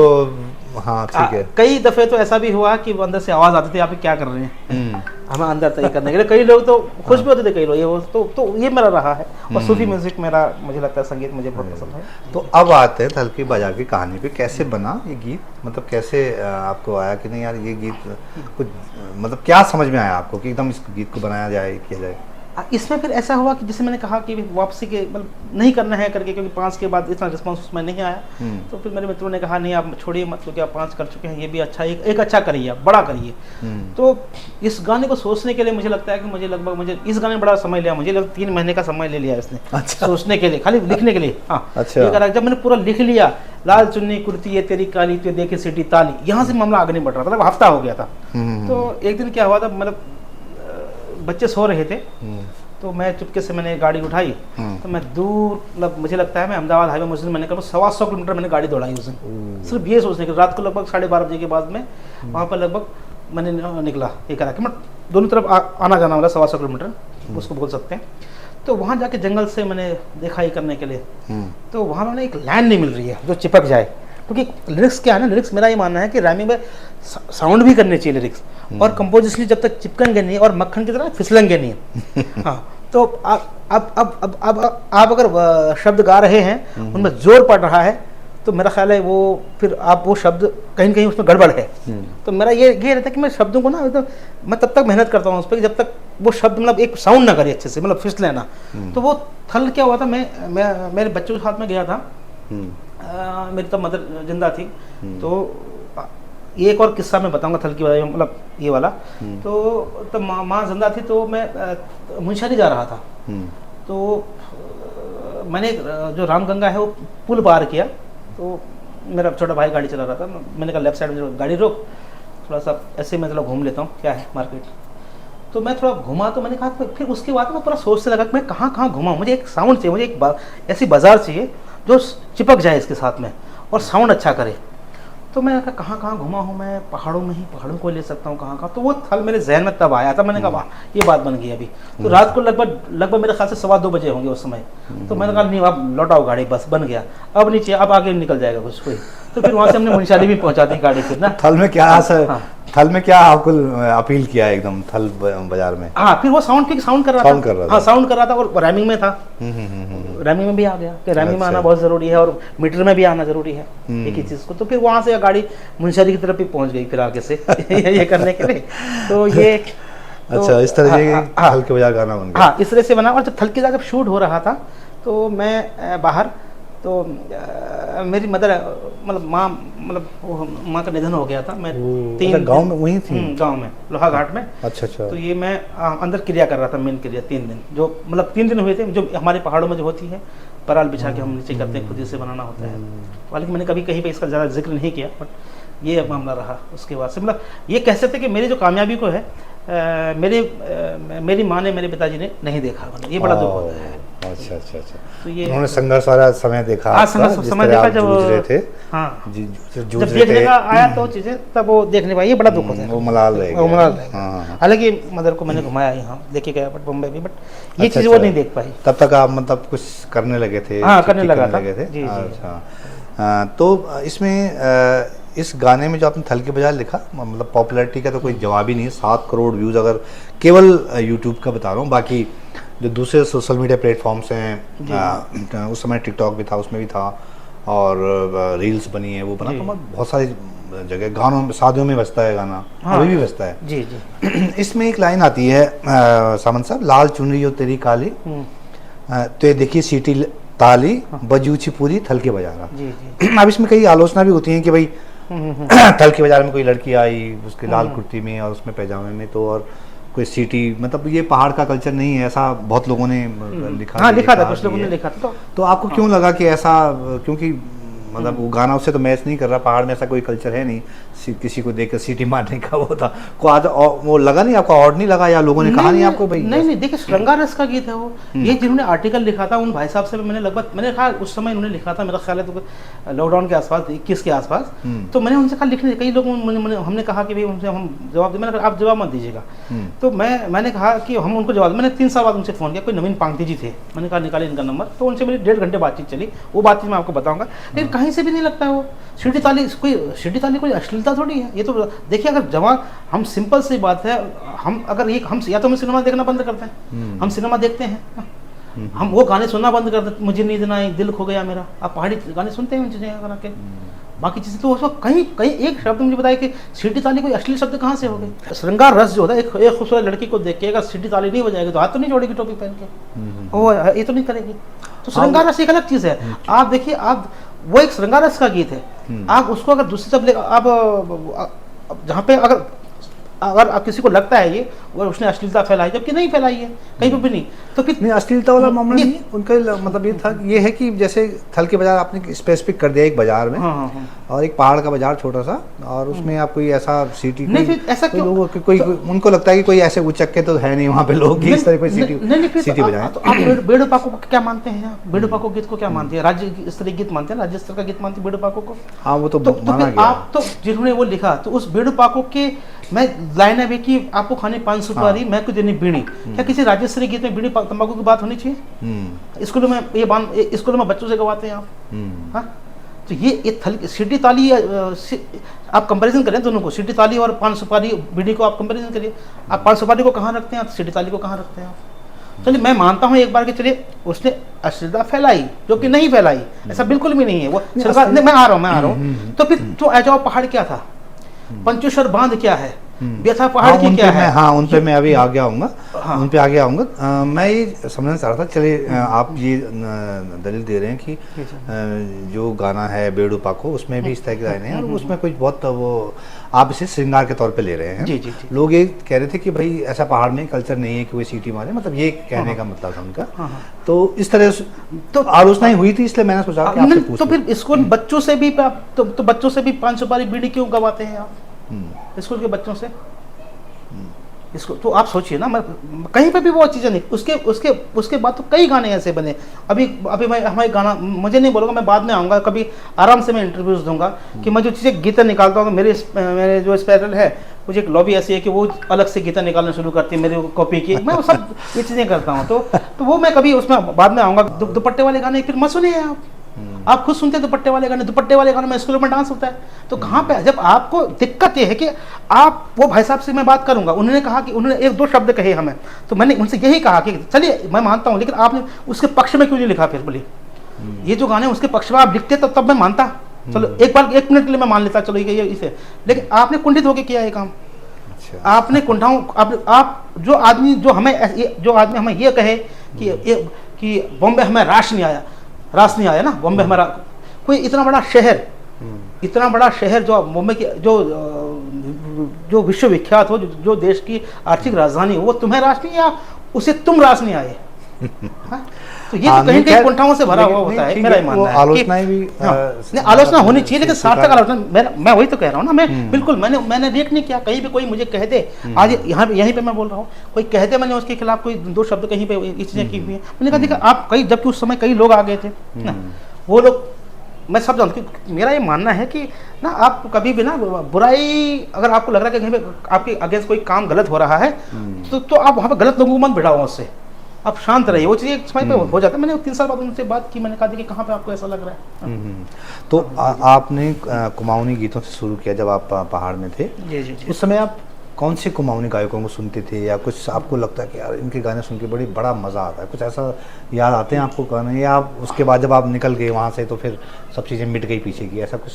हाँ ठीक है। कई दफे तो ऐसा भी हुआ कि वो अंदर से आवाज आती थी, आप क्या कर रहे हैं, हमें अंदर तय करने के लिए। कई लोग तो खुश भी होते थे, कई लोग ये तो ये मेरा रहा है। और सूफी म्यूजिक मेरा, मुझे लगता है संगीत मुझे बहुत पसंद है। तो अब आते हैं थल की बाजार की कहानी पे, कैसे बना ये गीत, मतलब कैसे आपको आया कि नहीं यार ये गीत कुछ, मतलब क्या समझ में आया आपको कि एकदम इस गीत को बनाया जाए, किया जाए। इसमें फिर ऐसा हुआ कि जैसे मैंने कहा कि वापसी के मतलब नहीं करना है करके, क्योंकि 5 के बाद इतना रिस्पांस उसमें नहीं आया, तो फिर मेरे मित्रों ने कहा नहीं आप छोड़िए मत, क्योंकि आप 5 कर चुके हैं, ये भी अच्छा, एक अच्छा करिए, आप बड़ा करिए। तो इस गाने को सोचने के लिए मुझे लगता है कि मुझे इस गाने में बड़ा समय लिया, मुझे 3 महीने का समय ले लिया इसने। अच्छा। सोचने के लिए, खाली लिखने के लिए। हाँ अच्छा। ये करा, जब मैंने पूरा लिख लिया, लाल चुन्नी कुर्ती ये तेरी काली, तो देखे सिटी ताली, यहाँ से मामला आगे नहीं बढ़ रहा था, मतलब हफ्ता हो गया था। तो एक दिन क्या हुआ था, मतलब बच्चे सो रहे थे, तो मैं चुपके से मैंने गाड़ी उठाई, तो मैं दूर, मतलब मुझे लगता है मैं अहमदाबाद हाईवे मुझे मैंने कहा 125 किलोमीटर मैंने गाड़ी दौड़ाई उस दिन, सिर्फ ये सोचने के। रात को लगभग 12:30 बजे के बाद में वहाँ पर लगभग मैंने निकला, ये करा कि मैं दोनों तरफ आना जाना वाला 125 किलोमीटर उसको बोल सकते हैं। तो वहाँ जाके जंगल से मैंने देखा ये करने के लिए, तो वहाँ मैंने एक लाइन नहीं मिल रही है जो चिपक जाए, क्योंकि लिरिक्स क्या है ना, लिरिक्स मेरा ये मानना है कि राइमिंग में साउंड भी करने चाहिए लिरिक्स, और कंपोजिशनली जब तक चिपकेंगे नहीं और मक्खन की तरह फिसलेंगे नहीं। हाँ, तो अब आप अगर शब्द गा रहे हैं उनमें जोर पड़ रहा है, तो मेरा ख्याल है वो फिर आप वो शब्द कहीं न कहीं उसमें गड़बड़ है। तो मेरा ये रहता है कि मैं शब्दों को ना, तो मैं तब तक मेहनत करता हूँ उस पर जब तक वो शब्द मतलब एक साउंड ना करे अच्छे से, मतलब फिसले ना। तो वो थल क्या हुआ था, मैं मेरे बच्चों के साथ में गया था, मेरी तब मदर जिंदा थी। तो ये एक और किस्सा मैं बताऊंगा थल की वजह, मतलब ये वाला। तो तब माँ जिंदा थी, तो मैं मुंशियारी जा रहा था, तो मैंने जो रामगंगा है वो पुल पार किया, तो मेरा छोटा भाई गाड़ी चला रहा था, मैंने कहा लेफ्ट साइड में गाड़ी रोक, थोड़ा सा ऐसे मैं चलो घूम लेता हूँ क्या है मार्केट। तो मैं थोड़ा घुमा, तो मैंने कहा फिर उसके बाद मैं पूरा सोचने लगा कि मैं कहाँ कहाँ घुमाऊँ, मुझे एक साउंड चाहिए, मुझे एक ऐसी बाजार चाहिए जो चिपक जाए इसके साथ में और साउंड अच्छा करे। तो मैं कहाँ कहाँ घुमा हूँ मैं, पहाड़ों में ही पहाड़ों को ले सकता हूँ कहाँ कहाँ, तो वो थल मेरे जहन में तब आया था। मैंने कहा वाह ये बात बन गई अभी। तो रात को लगभग मेरे ख्याल से 2:15 बजे होंगे उस समय। तो मैंने कहा नहीं अब लौटाओ गाड़ी, बस बन गया, अब नीचे अब आगे निकल जाएगा कुछ कोई। तो फिर वहाँ से हमने मुंशियारी भी पहुँचा दी गाड़ी फिर ना। थल में क्या थल में क्या आपको अपील किया एकदम थल बाजार में? हाँ, फिर वो साउंड कर रहा था। हाँ, साउंड कर रहा था और रैमिंग में था। रैमिंग में भी आ गया कि रैमिंग में आना बहुत जरूरी है और मीटर में भी आना जरूरी है एक ही चीज को। तो फिर वहां से गाड़ी मुंशियारी की तरफ भी पहुंच गई फिर आगे से ये करने के लिए। तो ये अच्छा, इस तरह से थल के बाजार गाना बन गया। हाँ, इस तरह से बना। और जब थल के जब शूट हो रहा था तो मैं बाहर, तो मेरी मदर मतलब माँ मतलब माँ का निधन हो गया था। मैं गांव में वहीं थी? गांव में लोहा घाट में। अच्छा अच्छा। तो ये मैं अंदर क्रिया कर रहा था, मेन क्रिया 3 दिन, जो मतलब 3 दिन हुए थे, जो हमारे पहाड़ों में जो होती है, पराल बिछा के हम नीचे करते हैं, खुद ही से बनाना होता है। हालांकि मैंने कभी कहीं पे इसका ज़्यादा जिक्र नहीं किया, बट ये मामला रहा। उसके बाद से मतलब ये कह सकते कि मेरी जो कामयाबी को है मेरी माँ ने, मेरे पिताजी ने नहीं देखा, मतलब ये बड़ा दुख होता है। अच्छा अच्छा अच्छा। तो ये उन्होंने संघर्ष वाला समय देखा? हाँ, समय देखा जब जूझ रहे थे। हाँ, जूझ जब रहे देखने थे। का आया तो चीज़ें, तब वो देखने पाई, ये बड़ा दुख होता है। वो मलाल रहेगा। वो मलाल रहेगा। हाँ। हालांकि मदर को मैंने घुमाया यहाँ, लेके गया बट बम्बई भी, बट ये अच्छा, चीज़ वो अच्छा। नहीं देख पाई। तब तक आप मतलब कुछ करने लगे थे? हाँ, करने लगा था। लगे थे। जी, जी। अच्छा। तो इसमें इस गाने में जो आपने थल की बजाय लिखा, मतलब पॉपुलैरिटी का तो कोई जवाब ही नहीं है। 7 करोड़ व्यूज़, अगर केवल यूट्यूब का बता रहा हूँ, बाकी जो दूसरे सोशल मीडिया प्लेटफॉर्म्स हैं, उस समय टिकटॉक भी था, उसमें भी था, और रील्स बनी है, वो बना, तो बहुत सारी जगह गानों में, शादियों में बजता है गाना। हाँ, अभी भी बजता है। जी जी। इसमें एक लाइन आती है सामंत साहब, लाल चुनरी हो तेरी काली, तो ये देखिए सीटी ताली बजूची पूरी थल के बजारा। जी जी। अब इसमें कई आलोचना भी होती है कि भाई थल के बाजार में कोई लड़की आई उसके लाल कुर्ती में और उसमें पैजामे में, तो और कोई सीटी, मतलब ये पहाड़ का कल्चर नहीं है, ऐसा बहुत लोगों ने लिखा। हाँ, लिखा था, कुछ लोगों ने लिखा था। तो आपको क्यों लगा कि ऐसा, क्योंकि मतलब वो गाना उससे तो मैच नहीं कर रहा, पहाड़ में ऐसा कोई कल्चर है नहीं किसी को देखकर सीटी मारने का, वो था को आज वो लगा नहीं आपको, ऑड नहीं लगा, या लोगों ने कहा नहीं आपको भाई? नहीं, देखिए श्रृंगार रस का गीत है वो। ये जिन्होंने आर्टिकल लिखा था उन भाई साहब से मैंने लगभग, मैंने कहा उस समय उन्होंने लिखा था, मेरा ख्याल है तो लॉकडाउन के आसपास, 21 के आसपास। तो मैंने उनसे कहा लिखने, कई लोगों हमने कहा कि भाई उनसे हम जवाब दे, मैंने कहा आप जवाब मत दीजिएगा। तो मैंने कहा कि हम उनको जवाब, मैंने 3 साल बाद उनसे फ़ोन किया, कोई नवीन पांगती जी थे, मैंने कहा निकाले इनका नंबर, तो उनसे मेरी 1.5 घंटे बातचीत चली। वो बातचीत मैं आपको बताऊंगा, लेकिन कहीं से भी नहीं लगता है वो सीटी ताली कोई अश्लीलता थोड़ी है। ये तो देखिए, अगर जवान, हम सिंपल सी बात है, हम अगर ये हम या तो हम सिनेमा देखना बंद करते हैं, हम सिनेमा देखते हैं, हम वो गाने सुनना बंद कर देते, मुझे नींद ना आई, दिल खो गया मेरा, आप पहाड़ी गाने सुनते हैं उन चीज़ें करा के, बाकी चीज़ें तो उसको कहीं कहीं एक शब्द मुझे बताया कि सीटी ताली कोई अश्लील शब्द कहाँ से हो गए? श्रृंगार रस जो होता है, एक खूबसूरत लड़की को देख के अगर सीटी ताली नहीं बजाएगी तो हाथ तो नहीं जोड़ेगी टोपी पहन के, वो ये तो नहीं करेगी। तो श्रृंगार रस एक अलग चीज़ है। आप देखिए, आप वो एक श्रृंगार रस का गीत है, आप उसको अगर दूसरी तरफ ले, आप जहाँ पे अगर आप किसी को लगता है ये वो उसने अश्लीलता फैलाई, जबकि नहीं फैलाई है कहीं पर भी नहीं, तो फिर नहीं, अश्लीलता वाला मामला नहीं, उनका मतलब ये था, ये है कि जैसे थल के बाजार आपने स्पेसिफिक कर दिया एक बाजार में। हाँ। और एक पहाड़ का बाजार छोटा सा, और उसमें आप कोई ऐसा सीटी नहीं, फिर ऐसा क्यों? लोगों के कोई उनको लगता है कि कोई ऐसे उचक्के तो है नहीं वहाँ पे लोग इस तरह कोई सीटी बजाएं। तो आप बेड़ूपाको को क्या मानते हैं? बेड़ूपाको गीत को क्या मानते हैं? राज्य स्तरीय गीत मानते हैं, राज्य स्तर का गीत मानते हैं बेड़ूपाको को। हाँ, वो तो माना फिर गया। आप तो जिन्होंने वो लिखा, तो उस बेड़ूपाको के मैं लाइन है कि आपको खाने 5 सुपारी, मैं को देनी बीड़ी, क्या किसी राज्य स्तरीय गीत में बीड़ी तंबाकू की बात होनी चाहिए? स्कूलों में स्कूलों में बच्चों से गवाते हैं आप। हाँ, तो ये सीटी ताली, आप कंपैरिजन करें दोनों को, सीटी ताली और 5 सुपारी बीड़ी को आप कंपैरिजन करिए। आप 5 सुपारी को कहाँ रखते हैं, आप सीटी ताली को कहाँ रखते हैं आप? चलिए, मैं मानता हूँ एक बार कि चलिए उसने अश्लीलता फैलाई, जो कि नहीं फैलाई, ऐसा बिल्कुल भी नहीं है वो सरकार। मैं आ रहा हूँ। तो फिर तो आ जाओ, पहाड़ क्या था, पंचेश्वर बांध क्या है, व्यथा पहाड़ की क्या है? हाँ, उन पे मैं अभी आगे आऊँगा। हाँ, उन पे आगे आऊँगा। मैं ये समझना चाह रहा था, चलिए आप ये दलील दे रहे हैं कि जो गाना है बेड़ूपाको, उसमें भी इस तरह की लाइनें हैं, और उसमें कुछ बहुत वो आप इसे श्रृंगार के तौर पे ले रहे हैं। जी जी। लोग ये कह रहे थे कि भाई ऐसा पहाड़ में कल्चर नहीं है कि कोई सीटी मारे, मतलब ये कहने का मतलब था उनका। तो इस तरह तो आलोचनाएं हुई थी, इसलिए मैंने सोचा कि आपसे पूछ तो फिर स्कूल बच्चों से भी तो बच्चों से भी 5 सुपारी बीड़ी क्यों गवाते हैं आप स्कूल के बच्चों से? इसको तो आप सोचिए ना, मैं कहीं पे भी वो चीज़ें नहीं। उसके बाद तो कई गाने ऐसे बने। अभी मैं हमारे गाना, मुझे नहीं बोलूँगा, मैं बाद में आऊँगा कभी, आराम से मैं इंटरव्यूज दूंगा कि मैं जो चीज़ें गीतें निकालता हूँ, तो मेरे जो स्पेशल है, मुझे एक लॉबी ऐसी है कि वो अलग से गीतें निकालना शुरू करती है मेरे कॉपी की, मैं वो सब ये चीज़ें करता हूँ। तो वो मैं कभी उसमें बाद में आऊँगा। दुपट्टे वाले गाने फिर मत सुनिए आप खुद सुनते हैं दुपट्टे वाले गाने में स्कूलों में डांस होता है। तो कहाँ पे, जब आपको दिक्कत ये है कि आप, वो भाई साहब से मैं बात करूंगा, उन्होंने कहा कि उन्होंने 1-2 शब्द कहे हमें, तो मैंने उनसे यही कहा कि चलिए मैं मानता हूँ, लेकिन आपने उसके पक्ष में क्यों नहीं लिखा? फिर बोली ये जो गाने उसके पक्ष में आप लिखते तो तब मैं मानता, चलो एक बार 1 मिनट के लिए मैं मान लेता, चलो ये इसे, लेकिन आपने कुंठित होकर किया ये काम। आपने कुंठाओं, आप जो आदमी हमें ये कहे कि बॉम्बे हमें रास नहीं आया ना, बॉम्बे हमारा, कोई इतना बड़ा शहर, इतना बड़ा शहर जो मुंबई की जो विश्वविख्यात हो, जो देश की आर्थिक राजधानी हो, वो तुम्हें रास नहीं, या उसे तुम रास नहीं आए। हाँ? तो ये तो कहीं कहीं कुंठाओं से भरा हुआ होता है, मेरा ये मानना है। आलोचनाएं भी नहीं, आलोचना होनी चाहिए, लेकिन सार्थक आलोचना। मैं वही तो कह रहा हूँ ना, मैं बिल्कुल मैंने रिएक्ट नहीं किया। कहीं भी कोई मुझे कह दे, आज यहाँ यहीं पे मैं बोल रहा हूँ, कोई कह दे मैंने उसके खिलाफ कोई दो शब्द कहीं पे ये चीजें की हुई है, मैंने कहा देखा आप कई, जबकि उस समय कई लोग आ गए थे ना, वो लोग, मैं सब जानता हूँ। मेरा ये मानना है कि ना, आप कभी भी ना बुराई, अगर आपको लग रहा है कि कहीं पे आपके अगेंस्ट कोई काम गलत हो रहा है, तो आप वहाँ पे गलत लोगों को मत भिड़ाओ, उससे आप शांत रहिए। वो चीज़ एक समय पे हो जाता है। मैंने 3 साल बाद उनसे बात की, मैंने कहा कि कहाँ पे आपको ऐसा लग रहा है। तो आपने कुमाऊनी गीतों से शुरू किया जब आप पहाड़ में थे। जी जी जी। उस समय आप कौन से कुमाऊनी गायकों को सुनते थे, या कुछ आपको लगता है कि यार इनके गाने सुन के बड़ा मज़ा आता है, कुछ ऐसा याद आते हैं आपको गाने, या आप उसके बाद जब आप निकल गए वहाँ से तो फिर सब चीज़ें मिट गई पीछे की, ऐसा कुछ?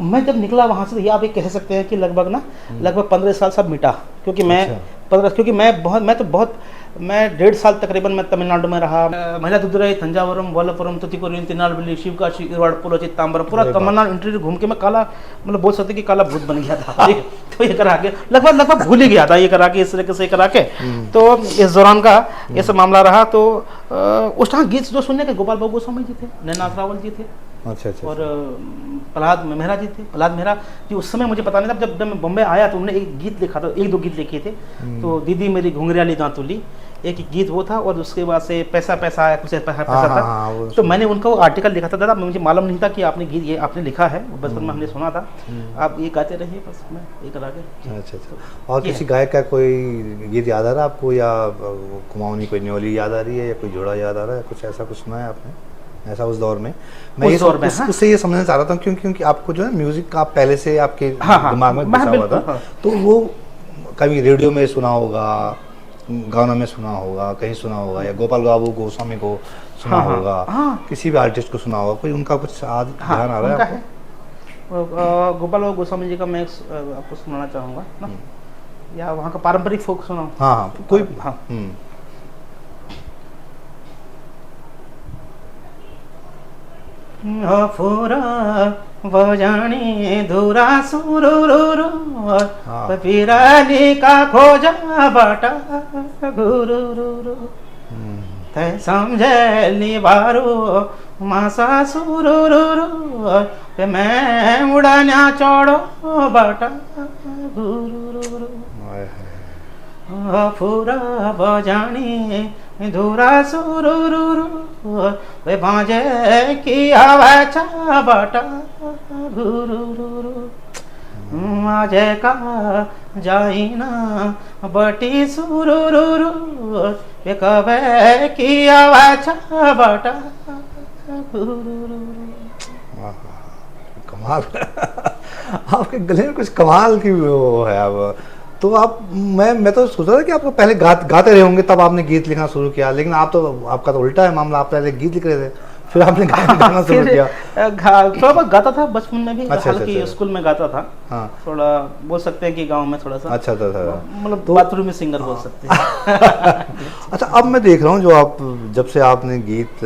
मैं जब निकला वहाँ से, तो ये आप ये कह सकते हैं कि लगभग 15 साल सब मिटा, क्योंकि मैं 15, क्योंकि मैं 1.5 साल तकरीबन मैं तमिलनाडु में रहा। मयिलादुथुराई, तंजावरम, वल्लपुरम, तुतिकोरिन, तिरुनेलवेली, शिवकाशी, इरवाड़, पोलोची, तांबरम, पूरा तमिलनाडु इंटरव्यू घूम के मैं काला, मतलब बोल सकते कि काला भूत बन गया था। तो ये करा के लगभग भूल ही गया था, ये करा के, इस तरीके से करा के। तो इस दौरान का ये सब मामला रहा। तो उस टाइम गीत जो सुनने के गोपाल बाबू गोस्वामी जी थे, नैनाथ रावल जी थे, अच्छा अच्छा, और प्रहलाद मेहरा जी थे। प्रहलाद मेहरा जी उस समय मुझे पता नहीं था, जब मैं बॉम्बे आया तो उन्होंने एक गीत लिखा था, 1-2 गीत लिखे थे। तो दीदी मेरी घुंघरियाली दांतुली, एक गीत वो था, और उसके बाद से पैसा पैसा आया, कुछ पैसा था। तो मैंने उनका वो आर्टिकल लिखा था। दादा मुझे मालूम नहीं था कि आपने गीत ये आपने लिखा है, बचपन में हमने सुना था, आप ये गाते रहिए, बस मैं ये करा के। अच्छा अच्छा। और किसी गायक का कोई गीत याद आ रहा है आपको, या कुमाऊनी कोई न्योली याद आ रही है, या कोई जोड़ा याद आ रहा है, कुछ ऐसा कुछ सुना है आपने ऐसा उस दौर में? मैं ये उससे ये समझना चाह रहा था, क्योंकि आपको जो है म्यूजिक का पहले से आपके दिमाग में बसा हुआ था, तो वो कभी रेडियो में सुना होगा, गानों में सुना होगा, कहीं सुना होगा, या गोपाल बाबू गोस्वामी को सुना होगा, किसी भी आर्टिस्ट को सुना होगा, कोई उनका कुछ ध्यान आ रहा है? गोपाल बाबू गोस्वामी जी का मैं आपको सुनाना चाहूँगा ना, या वहाँ का पारंपरिक फोक सुनाऊँ? हाँ कोई। हाँ फोरा बजानी धुरा सुरुरुरु, पिराली का खोजा बाटा गुरुरुरु, ते समझे निबारो मासा सुरुरुरु, पे मैं उड़ाना चढ़ो बाटा गुरुरुरु, फोरा बजानी धुरा सुरुरुरु, वे भांजे की आवाज़ बाटा गुरुरुरु, माजे का जाइना बटी सुरुरुरु, वे कवे की आवाज़ बाटा गुरुरुरु। कमाल आपके गले में कुछ कमाल की वो है। अब तो आप मैं तो सोच रहा था कि आपको पहले गाते रहे होंगे, तब आपने गीत लिखना शुरू किया, लेकिन आपका तो उल्टा है मामला, आप पहले गीत लिख रहे थे, फिर आपने गाना शुरू किया। थोड़ा बहुत गाता था बचपन में भी, अच्छा, हल्की अच्छा। स्कूल में गाता था। हाँ। थोड़ा बोल सकते हैं कि गांव में थोड़ा सा, अच्छा मतलब बाथरूम में सिंगर बोल सकते हैं। अच्छा, अब मैं देख रहा हूँ जो आप जब से आपने गीत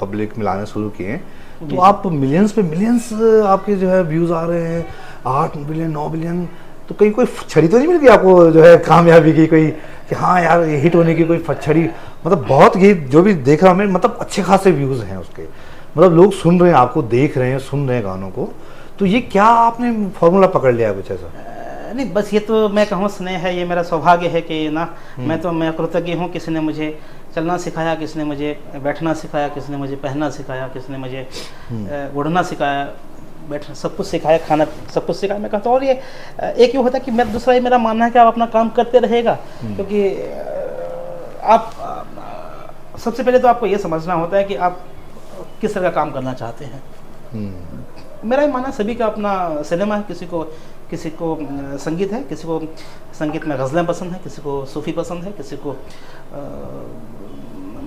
पब्लिक में लाने शुरू किए, तो आप मिलियंस पे मिलियंस आपके जो है व्यूज आ रहे हैं, 8 बिलियन 9 बिलियन। तो कहीं कोई छड़ी तो नहीं मिल गई आपको जो है कामयाबी की, कोई कि हाँ यार ये हिट होने की कोई छड़ी? मतलब बहुत गीत जो भी देख रहा हूँ मैं, मतलब अच्छे खासे व्यूज़ हैं उसके, मतलब लोग सुन रहे हैं आपको, देख रहे हैं, सुन रहे हैं गानों को। तो ये क्या आपने फॉर्मूला पकड़ लिया कुछ ऐसा? नहीं, बस ये तो मैं कहूँ स्नेह है, ये मेरा सौभाग्य है कि ना मैं कृतज्ञ हूँ। किसी ने मुझे चलना सिखाया, किसी ने मुझे बैठना सिखाया, किसी ने मुझे पहनना सिखाया, किसी ने मुझे उड़ना सिखाया, बैठना, सब कुछ सिखाया, खाना सब कुछ सिखाया। मैं कहता हूँ, और ये एक ये होता है कि मैं दूसरा ये मेरा मानना है कि आप अपना काम करते रहेगा, क्योंकि आप सबसे पहले तो आपको ये समझना होता है कि आप किस तरह का काम करना चाहते हैं। मेरा ये मानना, सभी का अपना सिनेमा है, किसी को संगीत है, किसी को संगीत में गज़लें पसंद है, किसी को सूफ़ी पसंद है, किसी को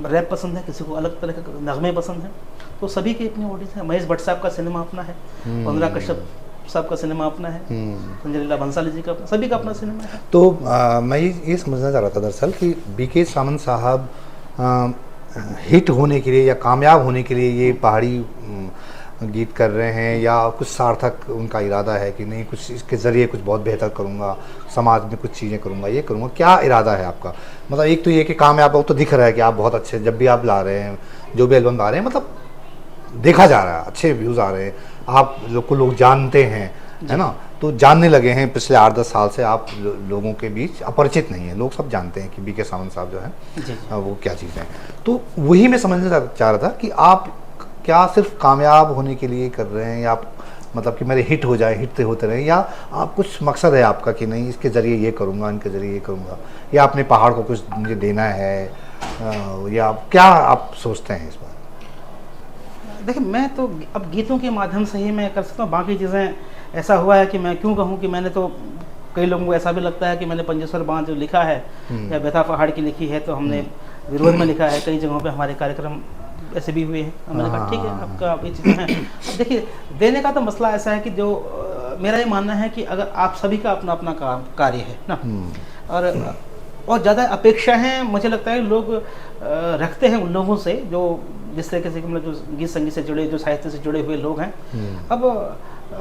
रैप पसंद है, किसी को अलग तरह के नगमे पसंद है। तो सभी की अपनी ऑडियंस है। महेश भट्ट साहब का सिनेमा अपना है, अनुराग कश्यप साहब का सिनेमा अपना है, संजय लीला भंसाली जी का अपना, सभी का अपना सिनेमा है। तो मैं ये समझना चाह रहा था दरअसल कि बीके सामंत साहब हिट होने के लिए या कामयाब होने के लिए ये पहाड़ी गीत कर रहे हैं, या कुछ सार्थक उनका इरादा है कि नहीं, कुछ इसके ज़रिए कुछ बहुत बेहतर करूँगा, समाज में कुछ चीज़ें करूँगा, ये करूँगा, क्या इरादा है आपका? मतलब एक तो ये कि कामयाब हो तो दिख रहा है कि आप बहुत अच्छे, जब भी आप ला रहे हैं, जो भी एल्बम ला रहे हैं, मतलब देखा जा रहा है, अच्छे व्यूज़ आ रहे हैं, आप लोग जानते हैं, है ना, तो जानने लगे हैं। पिछले 8-10 साल से आप लोगों के बीच अपरिचित नहीं है, लोग सब जानते हैं कि बीके सावंत साहब जो है वो क्या चीज़ है। तो वही मैं समझना चाह रहा था कि आप क्या सिर्फ कामयाब होने के लिए कर रहे हैं, या आप मतलब कि मेरे हिट हो जाए, हिट होते रहे, या आप कुछ मकसद है आपका कि नहीं इसके ज़रिए ये करूँगा, इनके ज़रिए ये करूँगा, या अपने पहाड़ को कुछ मुझे देना है, या क्या आप सोचते हैं इस बार? देखिए, मैं तो अब गीतों के माध्यम से ही मैं कर सकता हूँ, बाकी चीज़ें ऐसा हुआ है कि मैं क्यों कहूँ कि मैंने तो, कई लोगों को ऐसा भी लगता है कि मैंने पंजेश्वर बांध जो लिखा है या बेथा पहाड़ की लिखी है तो हमने विरोध में लिखा है। कई जगहों पे हमारे कार्यक्रम ऐसे भी हुए हैं, मैंने कहा ठीक है, आपका ये चीज़ें हैं। अब देखिए, देने का तो मसला ऐसा है कि जो मेरा ये मानना है कि अगर आप सभी का अपना अपना कार्य है ना, और ज़्यादा अपेक्षाएं मुझे लगता है लोग रखते हैं उन लोगों से जो जिस तरीके से मतलब जो गीत संगीत से जुड़े, जो साहित्य से जुड़े हुए लोग हैं। अब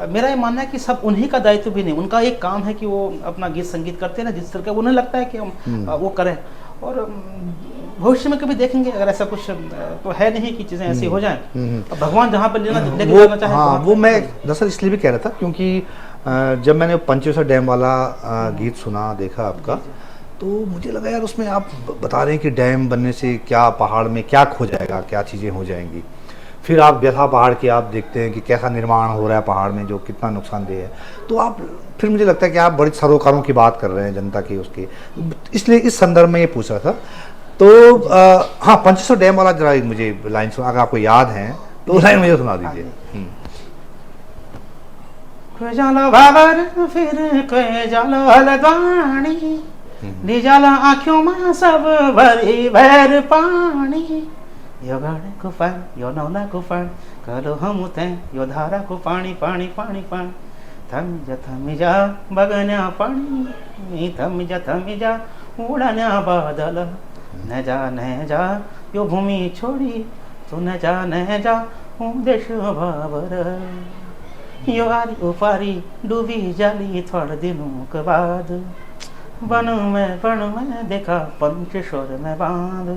मेरा ये मानना है कि सब उन्हीं का दायित्व भी नहीं, उनका एक काम है कि वो अपना गीत संगीत करते हैं ना, जिस तरह का उन्हें लगता है कि हम वो करें। और भविष्य में कभी देखेंगे, अगर ऐसा कुछ तो है नहीं कि चीज़ें ऐसी हो जाएं। अब भगवान जहाँ पर लेके जाना चाहे। हाँ, वो मैं दरअसल इसलिए भी कह रहा था क्योंकि जब मैंने पंचेश्वर डैम वाला गीत सुना, देखा आपका, तो मुझे लगा यार उसमें आप बता रहे हैं कि डैम बनने से क्या पहाड़ में क्या खो जाएगा, क्या चीज़ें हो जाएंगी। फिर आप बेथा पहाड़ के आप देखते हैं कि कैसा निर्माण हो रहा है पहाड़ में, जो कितना नुकसानदेह है। तो आप फिर मुझे लगता है कि आप बड़ी सरोकारों की बात कर रहे हैं जनता की उसकी, इसलिए इस संदर्भ में ये पूछ रहा था। तो हाँ, पंचेश्वर डैम वाला जरा मुझे लाइन सुना, अगर आपको याद है तो लाइन मुझे सुना दीजिए। निजाला आँखों में सब भरी भैर पानी, यो गाड़े को फान, यो नौला को फान, करो हम उते, यो धारा को पानी पानी पानी पानी, थम जा बगना पानी, थम जा उड़ाना बादल, न जा यो भूमि छोड़ी, तू न जा देश बाबर, यो आरी उपारी डूबी जाली थोड़े दिनों के बाद, बन में देखा पंचेश्वर में बांध,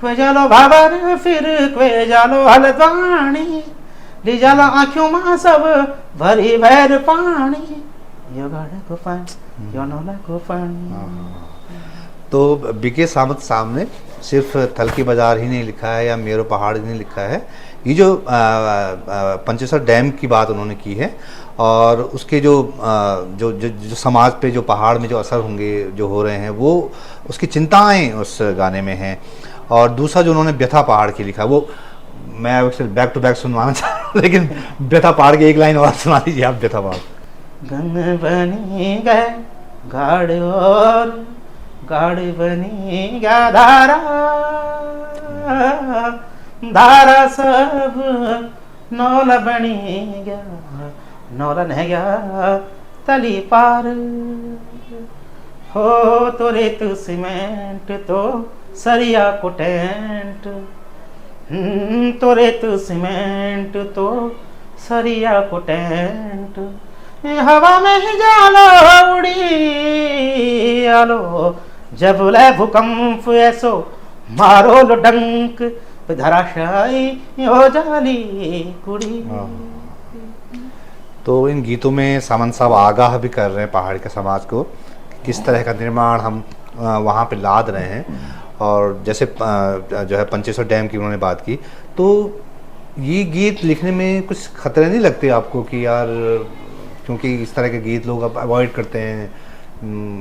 क्वे जालो भावर फिर क्वे जालो हलद्वानी, ली जाला आँखों में सब भरी भैर पानी, यो गाड़े को पानी, यो नौला को पानी। तो बीके सावंत साहब ने सिर्फ थल की बाजार ही नहीं लिखा है या मेरो पहाड़ ही नहीं लिखा है, ये जो पंचेश्वर डैम की बात उन्होंने की है, और उसके जो समाज पे जो पहाड़ में जो असर होंगे, जो हो रहे हैं, वो उसकी चिंताएं उस गाने में हैं। और दूसरा जो उन्होंने बेथा पहाड़ की लिखा, वो मैं बैक टू बैक सुनवाना चाह रहा हूँ, लेकिन बेथा पहाड़ की एक लाइन और सुना दीजिए आप, बेथा पहाड़। गंग बनी गए गाड़ और गाड़ बनी गया धारा, धारा सब नौला बनी गया, नौला नहीं गया तली पार, हो तो रेत सीमेंट तो सरिया को टेंट, तो रेत सीमेंट तो सरिया को टेंट, हवा में ही जालो उड़ी आलो, जब ले भूकंप ऐसो मारो लो डंक, धराशायी हो जाली कुड़ी। तो इन गीतों में सावंत साहब आगाह भी कर रहे हैं पहाड़ के समाज को, किस तरह का निर्माण हम वहाँ पे लाद रहे हैं। और जैसे जो है पंचेश्वर डैम की उन्होंने बात की, तो ये गीत लिखने में कुछ खतरे नहीं लगते आपको कि यार, क्योंकि इस तरह के गीत लोग अब अवॉइड करते हैं,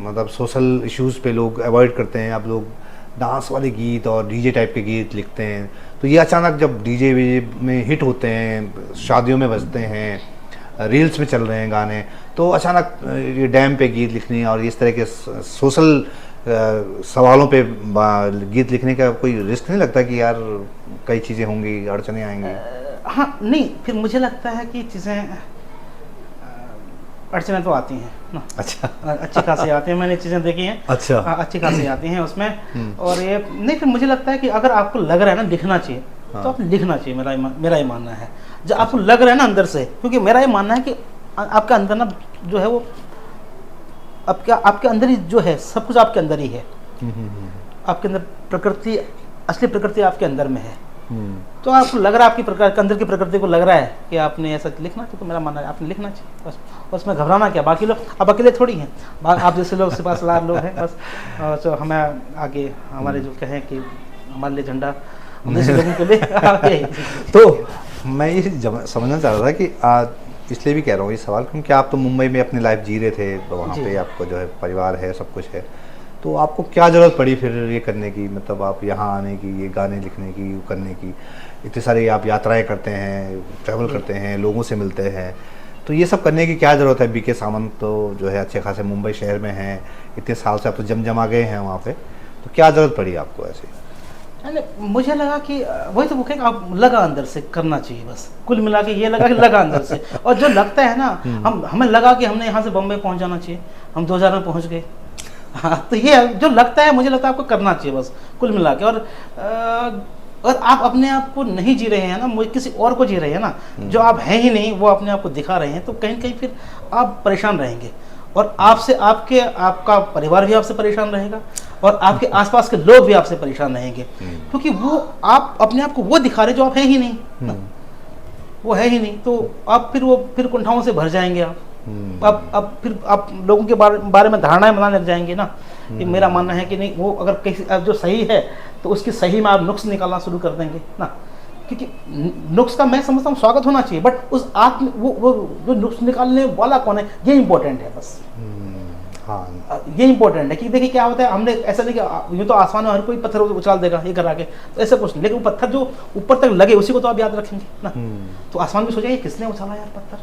मतलब सोशल इश्यूज़ पे लोग अवॉइड करते हैं, अब लोग डांस वाले गीत और डीजे टाइप के गीत लिखते हैं, तो ये अचानक जब डीजे में हिट होते हैं, शादियों में बजते हैं, रील्स में चल रहे हैं गाने, तो अचानक ये डैम पे गीत लिखने और इस तरह के सोशल सवालों पे गीत लिखने का कोई रिस्क नहीं लगता कि यार कई चीज़ें होंगी, अड़चने आएंगी? हाँ, नहीं, फिर मुझे लगता है कि चीज़ें अड़चने तो आती हैं ना, अच्छा। अच्छी खासी आती हैं, मैंने चीज़ें देखी हैं। अच्छा। अच्छी खासी आती हैं उसमें। और ये नहीं, फिर मुझे लगता है कि अगर आपको लग रहा है ना लिखना चाहिए, तो आप लिखना चाहिए, मेरा ये मानना है। जब आपको लग रहा है ना अंदर से, क्योंकि मेरा ये मानना है कि आपका अंदर ना जो है वो आपके अंदर ही जो है, सब कुछ आपके अंदर ही है। आपके अंदर प्रकृति, असली प्रकृति आपके अंदर में है। तो आपको लग रहा है, आपकी अंदर की प्रकृति को लग रहा है कि आपने ऐसा लिखना चाहिए, तो मेरा मानना है आपने लिखना चाहिए बस। उसमें घबराना क्या, बाकी लोग अब अकेले थोड़ी हैं, आप जैसे लोग सिपाहीसलार लोग हैं बस। जो हमें आगे हमारे जो कहें कि हमारे लिए झंडा हम जैसे लोगों के लिए आगे। तो मैं ये समझना चाह रहा था कि इसलिए भी कह रहा हूँ ये सवाल, क्योंकि आप तो मुंबई में अपनी लाइफ जी रहे थे, तो वहाँ पे आपको जो है परिवार है, सब कुछ है, तो आपको क्या ज़रूरत पड़ी फिर ये करने की, मतलब आप यहाँ आने की, ये गाने लिखने की, वो करने की, इतने सारे आप यात्राएं करते हैं, ट्रैवल करते हैं, लोगों से मिलते हैं, तो ये सब करने की क्या ज़रूरत है? बीके सावंत तो जो है अच्छे खासे मुंबई शहर में हैं, इतने साल से आप तो जमा गए हैं वहाँ पे, तो क्या ज़रूरत पड़ी आपको ऐसे? मुझे लगा कि वही तो मुझे आप लगा अंदर से करना चाहिए बस, कुल मिला के ये लगा कि लगा अंदर से। और जो लगता है ना, हमें लगा कि हमने यहाँ से बम्बई पहुँच जाना चाहिए, हम 2000 में पहुँच गए। हाँ, तो ये जो लगता है, मुझे लगता है आपको करना चाहिए बस, कुल मिला के। और आप अपने आप को नहीं जी रहे हैं ना, मुझे किसी और को जी रहे हैं ना, जो आप हैं ही नहीं, वो अपने आप को दिखा रहे हैं, तो कहीं न कहीं फिर आप परेशान रहेंगे। और आपका परिवार भी आपसे परेशान रहेगा, और आपके आसपास के लोग भी आपसे परेशान रहेंगे, क्योंकि वो आप अपने आप को वो दिखा रहे जो आप हैं ही नहीं, वो है ही नहीं। तो आप फिर कुंठाओं से भर जाएंगे आप फिर आप लोगों के बारे में धारणाएं बनाने लग जाएंगे ना, कि मेरा मानना है कि नहीं, वो अगर किसी जो सही है तो उसकी सही में आप नुक्स निकालना शुरू कर देंगे ना, क्योंकि नुक्स का मैं समझता हूँ स्वागत होना चाहिए, बट उस वो जो नुक्स निकालने वाला कौन है, ये इंपॉर्टेंट है बस। हाँ, ये इंपॉर्टेंट है कि देखिए क्या होता है, हमने ऐसा नहीं कि यूँ तो आसमान में हर कोई पत्थर उछाल देगा ये करा के, तो ऐसा कुछ नहीं, लेकिन वो पत्थर जो ऊपर तक लगे उसी को तो आप याद रखेंगे ना। तो आसमान भी सोचेंगे किसने उछाला यार पत्थर,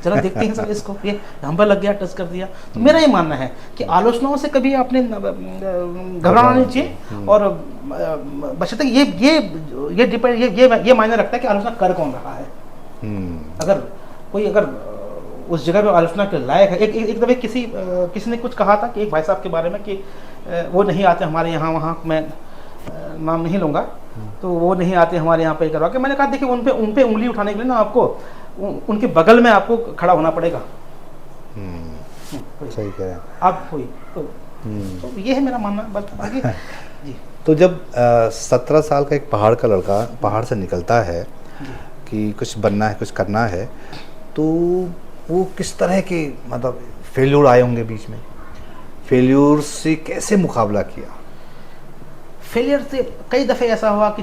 चलो देखते हैं सब इसको, ये हम पर लग गया, टच कर दिया। तो मेरा ये मानना है कि आलोचनाओं से कभी आपने घबराना नहीं चाहिए, और बशर्ते ये डिपेंड ये मायने रखता है कि आलोचना कर कौन रहा है। अगर उस जगह पे आलोचना के लायक है, एक दफे किसी ने कुछ कहा था कि एक भाई साहब के बारे में कि वो नहीं आते हमारे यहाँ वहाँ, मैं नाम नहीं लूँगा, तो वो नहीं आते हमारे यहाँ पे करवा के। मैंने कहा देखिए, उन पे उंगली उठाने के लिए ना आपको उनके बगल में आपको खड़ा होना पड़ेगा। सही कह रहे हैं आप हुई तो ये है मेरा मानना, बस आगे जी। तो जब 17 साल का एक पहाड़ का लड़का पहाड़ से निकलता है कि कुछ बनना है, कुछ करना है, तो वो किस तरह के मतलब फेल्यूर आए होंगे बीच में, फेल्यूर से कैसे मुकाबला किया? फेलियर से कई दफ़े ऐसा हुआ कि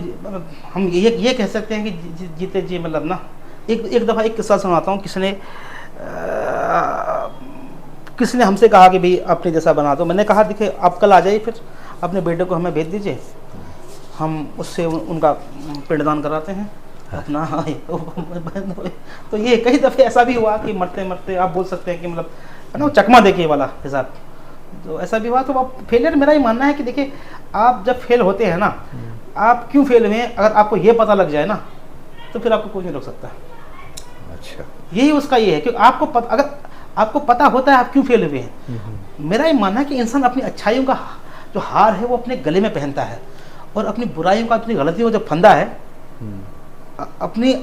हम ये कह सकते हैं कि जीते जी, मतलब ना, एक दफ़ा एक किस्सा सुनाता हूँ। किसी ने हमसे कहा कि भाई अपने जैसा बना दो। मैंने कहा देखिए, आप कल आ जाइए, फिर अपने बेटे को हमें भेज दीजिए, हम उससे उनका पिंडदान कराते हैं अपना। तो ये कई दफ़े ऐसा भी हुआ कि मरते मरते आप बोल सकते हैं कि मतलब है ना, चकमा देके वाला हिसाब, तो ऐसा भी हुआ। तो आप फेलियर, मेरा ही मानना है कि देखिए, आप जब फेल होते हैं ना, आप क्यों फेल हुए हैं, अगर आपको ये पता लग जाए ना, तो फिर आपको कोई नहीं रोक सकता। अच्छा, यही उसका ये है कि अगर आपको पता होता है आप क्यों फेल हुए हैं। मेरा ये मानना है कि इंसान अपनी अच्छाइयों का जो हार है वो अपने गले में पहनता है, और अपनी बुराइयों का, अपनी गलतियों का जो फंदा है, अपनी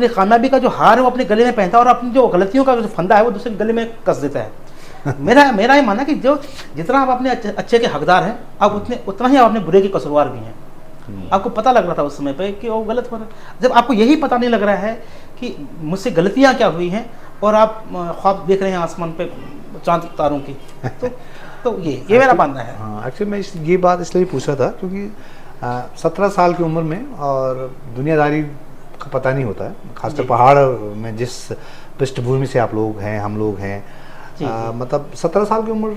कामयाबी का जो हार है वो अपने गले में पहनता है, और अपनी जो गलतियों का जो फंदा है वो दूसरे गले में कस देता है। मेरा ये मानना है कि जो जितना आप अपने अच्छे के हकदार हैं, आप उतना ही आप अपने बुरे के कसूरवार भी हैं। आपको पता लग रहा था उस समय पे कि वो गलत हो रहा है। जब आपको यही पता नहीं लग रहा है कि मुझसे गलतियां क्या हुई हैं, और आप ख्वाब देख रहे हैं आसमान पे चांद तारों की, तो ये मेरा मानना है। हाँ, एक्चुअली मैं ये बात इसलिए पूछ रहा था क्योंकि 17 साल की उम्र में और दुनियादारी का पता नहीं होता है, खासकर पहाड़ में जिस पृष्ठभूमि से आप लोग हैं, हम लोग हैं, मतलब 17 साल की उम्र